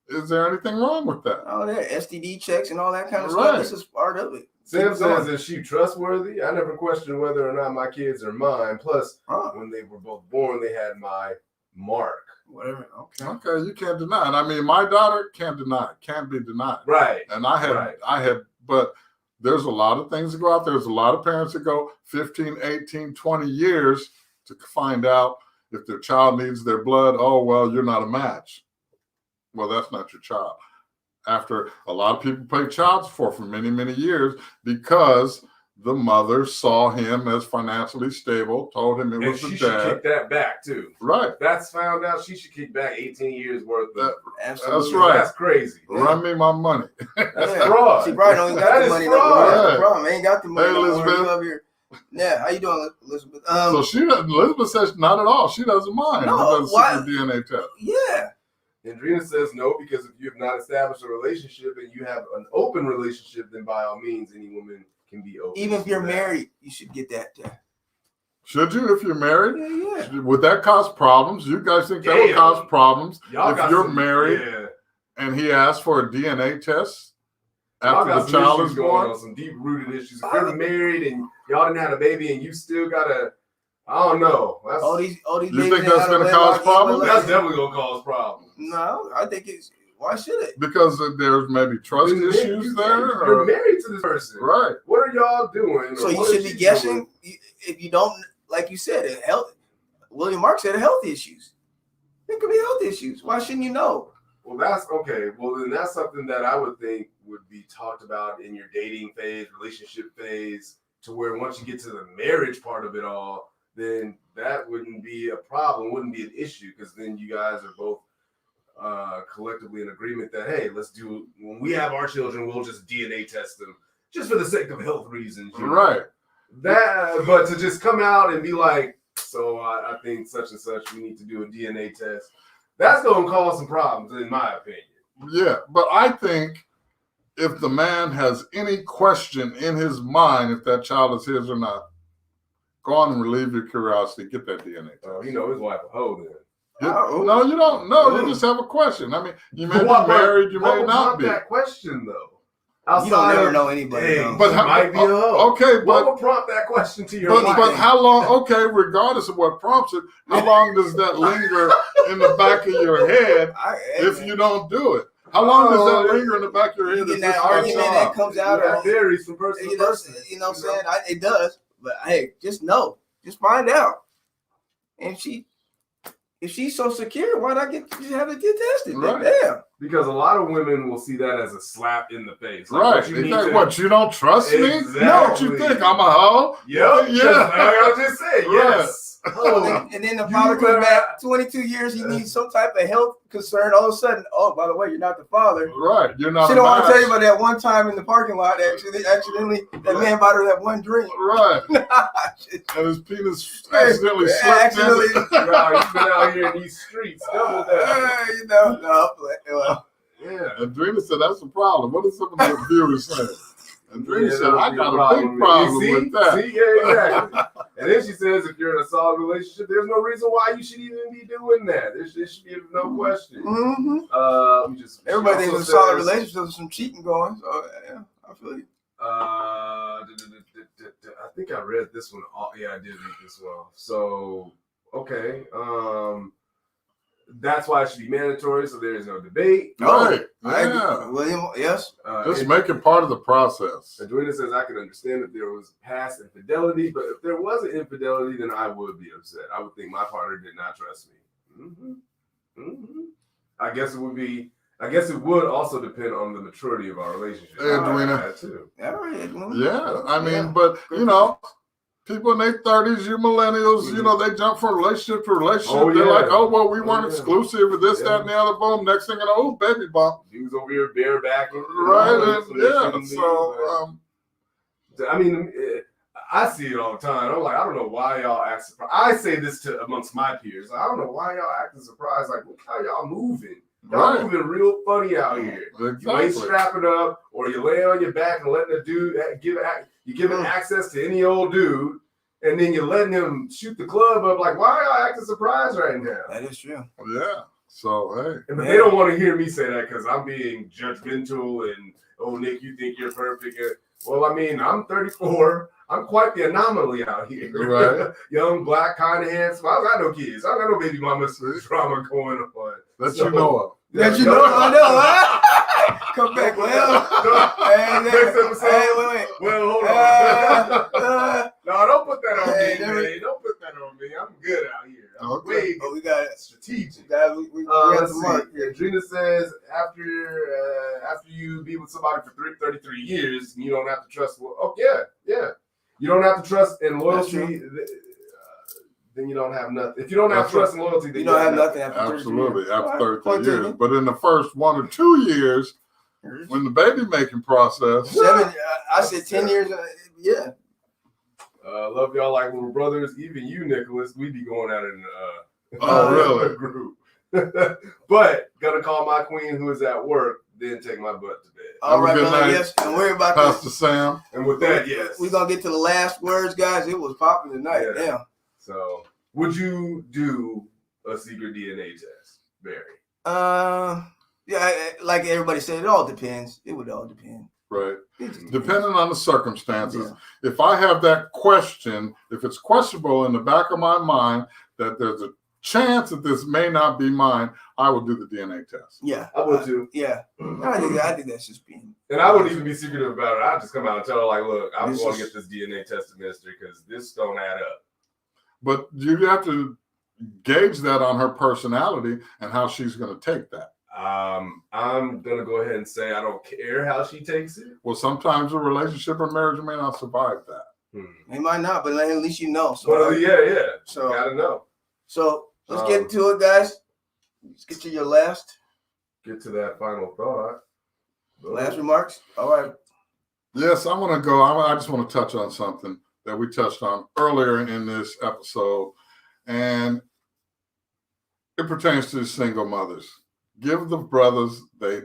Is there anything wrong with that? Oh, there STD checks and all that kind of stuff. This is part of it. Sam says, is she trustworthy? I never questioned whether or not my kids are mine. Plus, when they were both born, they had my mark. Whatever. Okay, you can't deny it. I mean, my daughter can't deny it. Can't be denied. Right. And I had, but there's a lot of things that go out there. There's a lot of parents that go 15, 18, 20 years to find out if their child needs their blood. Oh, well, you're not a match. Well, that's not your child. After a lot of people pay child support for many, many years because the mother saw him as financially stable, told him it was the dad. She should kick that back, too. Right. If that's found out, she should kick back 18 years worth of Absolutely. That's right. That's crazy. Run me my money. That's fraud. She probably don't even got the money. That's the problem. Ain't got the money. Hey, Elizabeth. Here. Yeah, how you doing, Elizabeth? So Elizabeth says not at all. She doesn't mind. No, why? DNA test. Yeah. Andrina says no, because if you have not established a relationship and you have an open relationship, then by all means, any woman can be open. Even if you're married, you should get that test. Should you if you're married? Yeah. Would that cause problems? You guys think that would cause problems if you're married and he asked for a DNA test after the child is born? Some deep-rooted issues. If you're married and y'all didn't have a baby and you still gotta, I don't know. That's, all these you think that's going to cause problems? That's definitely going to cause problems. No, I think it's. Why should it? Because there's maybe trust issues there. You're married to this person, right? What are y'all doing? So you should be guessing. If you don't, like you said, William Mark said health issues. It could be health issues. Why shouldn't you know? Well, that's okay. Well, then that's something that I would think would be talked about in your dating phase, relationship phase, to where once you get to the marriage part of it all, then that wouldn't be a problem, wouldn't be an issue, because then you guys are both collectively in agreement that, hey, let's do, when we have our children, we'll just DNA test them just for the sake of health reasons. Right. But to just come out and be like, so I think such and such, we need to do a DNA test, that's going to cause some problems, in my opinion. Yeah, but I think if the man has any question in his mind if that child is his or not, go on and relieve your curiosity. Get that DNA test. Oh, you know his wife a hoe then. No, you don't. No, you just have a question. I mean, you may be married, you may not be. That question though. You don't never know anybody. But might be a hoe. Okay, but what will prompt that question to your wife? But how long? Okay, regardless of what prompts it, how long does that linger in the back of your head if you don't do it? How long does that linger in the back of your head? You get that argument that comes out. That varies from person to person. You know what I'm saying? It does. But hey, just know. Just find out. And if she's so secure, why not have it get tested? Right. Damn. Because a lot of women will see that as a slap in the face. Like, right. What, you don't trust me? No, what you think? I'm a hoe? Yep. Yeah. I just said, yes. Oh. And then the father comes back 22 years, he needs some type of health concern. All of a sudden, oh, by the way, you're not the father. Right. You're not. She don't want to tell you about that one time in the parking lot. Accidentally, that man bought her that one drink. Right. And his penis accidentally slipped. You've been out here in these streets. Double that. Yeah. Andrina said that's a problem. What is some of the viewers saying? Andrina said, I got a big problem with that. See, yeah, exactly. And then she says, if you're in a solid relationship, there's no reason why you should even be doing that. There should be no question. Mm-hmm. Everybody thinks in a solid relationship, there's some cheating going. So, yeah, I feel you. I think I read this one. Yeah, I did read this one. So, okay. That's why it should be mandatory, so there is no debate. Right. Yeah. William, yes. Just make it part of the process. Adrina says, I can understand if there was past infidelity, but if there wasn't infidelity, then I would be upset. I would think my partner did not trust me. Mm-hmm. Mm-hmm. I guess it would also depend on the maturity of our relationship. Edwina. Yeah, I mean, but, you know, people in their 30s, you millennials, you know, they jump from relationship to relationship. Oh, They're like, oh, well, we weren't exclusive with this, that, and the other. Boom. Next thing you know, baby bump. He was over here bareback. Right. So, I mean, I see it all the time. I'm like, I don't know why y'all act surprised. I say this to amongst my peers. I don't know why y'all acting surprised. Like, look how y'all moving. Y'all moving real funny out here. Exactly. You ain't strapping up, or you lay on your back and letting the dude You give him access to any old dude, and then you're letting him shoot the club up. Like, why are y'all acting surprised right now? That is true. Yeah. So, hey. But they don't want to hear me say that because I'm being judgmental and, oh, Nick, you think you're perfect. Well, I mean, I'm 34. I'm quite the anomaly out here. Right. Young, black, kind of handsome. I don't got no kids. I don't got no baby mama drama going on. That you know of. That you know of. I know, huh? Come back. Well, next episode. Wait. Well, hold on. No, don't put that on me, never, man. Don't put that on me. I'm good out here. Okay. We got it. Strategic. We got Let's the mark see. here. Drina says after you be with somebody for 33 years, you don't have to trust. Oh yeah. You don't have to trust and loyalty. Then you don't have nothing. If you don't have trust and loyalty, then you don't have nothing after 33 Absolutely, years. after 33 years. But in the first 1 or 2 years, when the baby making process, 7. I said 10 years. Yeah. Love y'all like little brothers. Even you, Nicholas, we be going at it in really? group. But gonna call my queen who is at work, then take my butt to bed. All right, good night, yes, and we're about Pastor Sam. And with that, yes, we're gonna get to the last words, guys. It was popping tonight. Yeah. Damn. So, would you do a secret DNA test, Barry? Yeah, like everybody said, it all depends. It would all depend. Right. Depending Depending on the circumstances. Yeah. If I have that question, if it's questionable in the back of my mind that there's a chance that this may not be mine, I will do the DNA test. Yeah. I would too. Yeah. I think that's just being. And I wouldn't even be secretive about it. I'd just come out and tell her, like, look, I'm going to get this DNA test administered because this don't add up. But you have to gauge that on her personality and how she's going to take that. I'm going to go ahead and say I don't care how she takes it. Well, sometimes a relationship or marriage may not survive that. It might not, but at least you know. So, well, yeah. So, you got to know. So, let's get to it, guys. Let's get to your last. Get to that final thought. Last remarks? All right. Yes, I'm going to go. I just want to touch on something that we touched on earlier in this episode, and it pertains to single mothers. Give the brothers they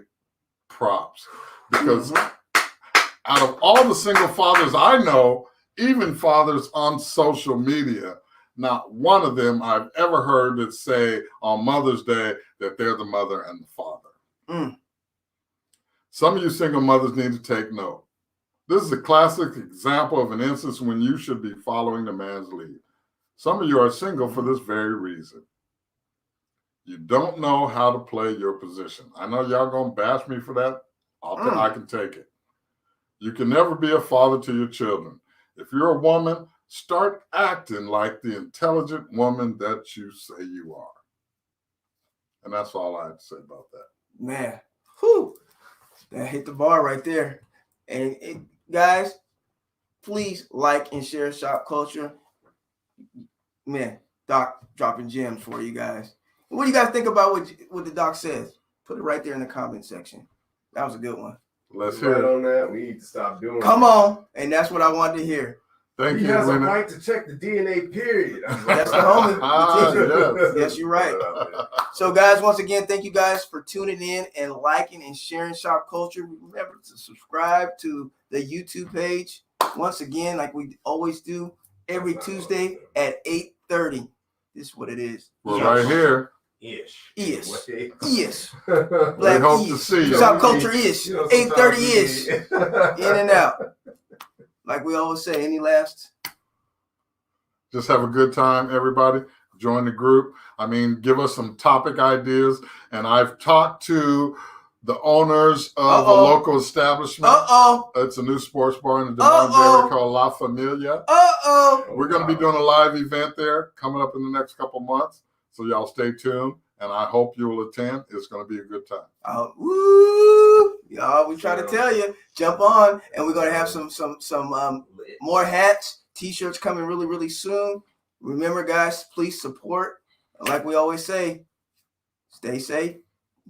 props, because out of all the single fathers I know, even fathers on social media, not one of them I've ever heard that say on Mother's Day that they're the mother and the father. Some of you single mothers need to take note. This is a classic example of an instance when you should be following the man's lead. Some of you are single for this very reason. You don't know how to play your position. I know y'all gonna bash me for that. I can take it. You can never be a father to your children. If you're a woman, start acting like the intelligent woman that you say you are. And that's all I have to say about that. Man, whew, that hit the bar right there. And guys, please like and share Shop Culture. Man, Doc dropping gems for you guys. What do you guys think about what the doc says? Put it right there in the comment section. That was a good one. Let's hear it. On that. We need to stop doing Come on. And that's what I wanted to hear. Thank you. He has a right to check the DNA, period. That's the homie. Yes, you're right. So, guys, once again, thank you guys for tuning in and liking and sharing Shop Culture. Remember to subscribe to the YouTube page. Once again, like we always do, every Tuesday at 8:30. This is what it is. We're right here. Yes. We hope to see you. Shop Culture is 8:30 is in and out. Like we always say, any last? Just have a good time, everybody. Join the group. I mean, give us some topic ideas. And I've talked to the owners of a local establishment. It's a new sports bar in the Des Moines area called La Familia. We're going to be doing a live event there coming up in the next couple months. So y'all stay tuned, and I hope you will attend. It's going to be a good time. Woo! Y'all, we try to tell you, jump on, and we're going to have some more hats, T-shirts coming really, really soon. Remember, guys, please support. Like we always say, stay safe,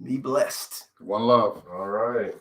be blessed. One love. All right.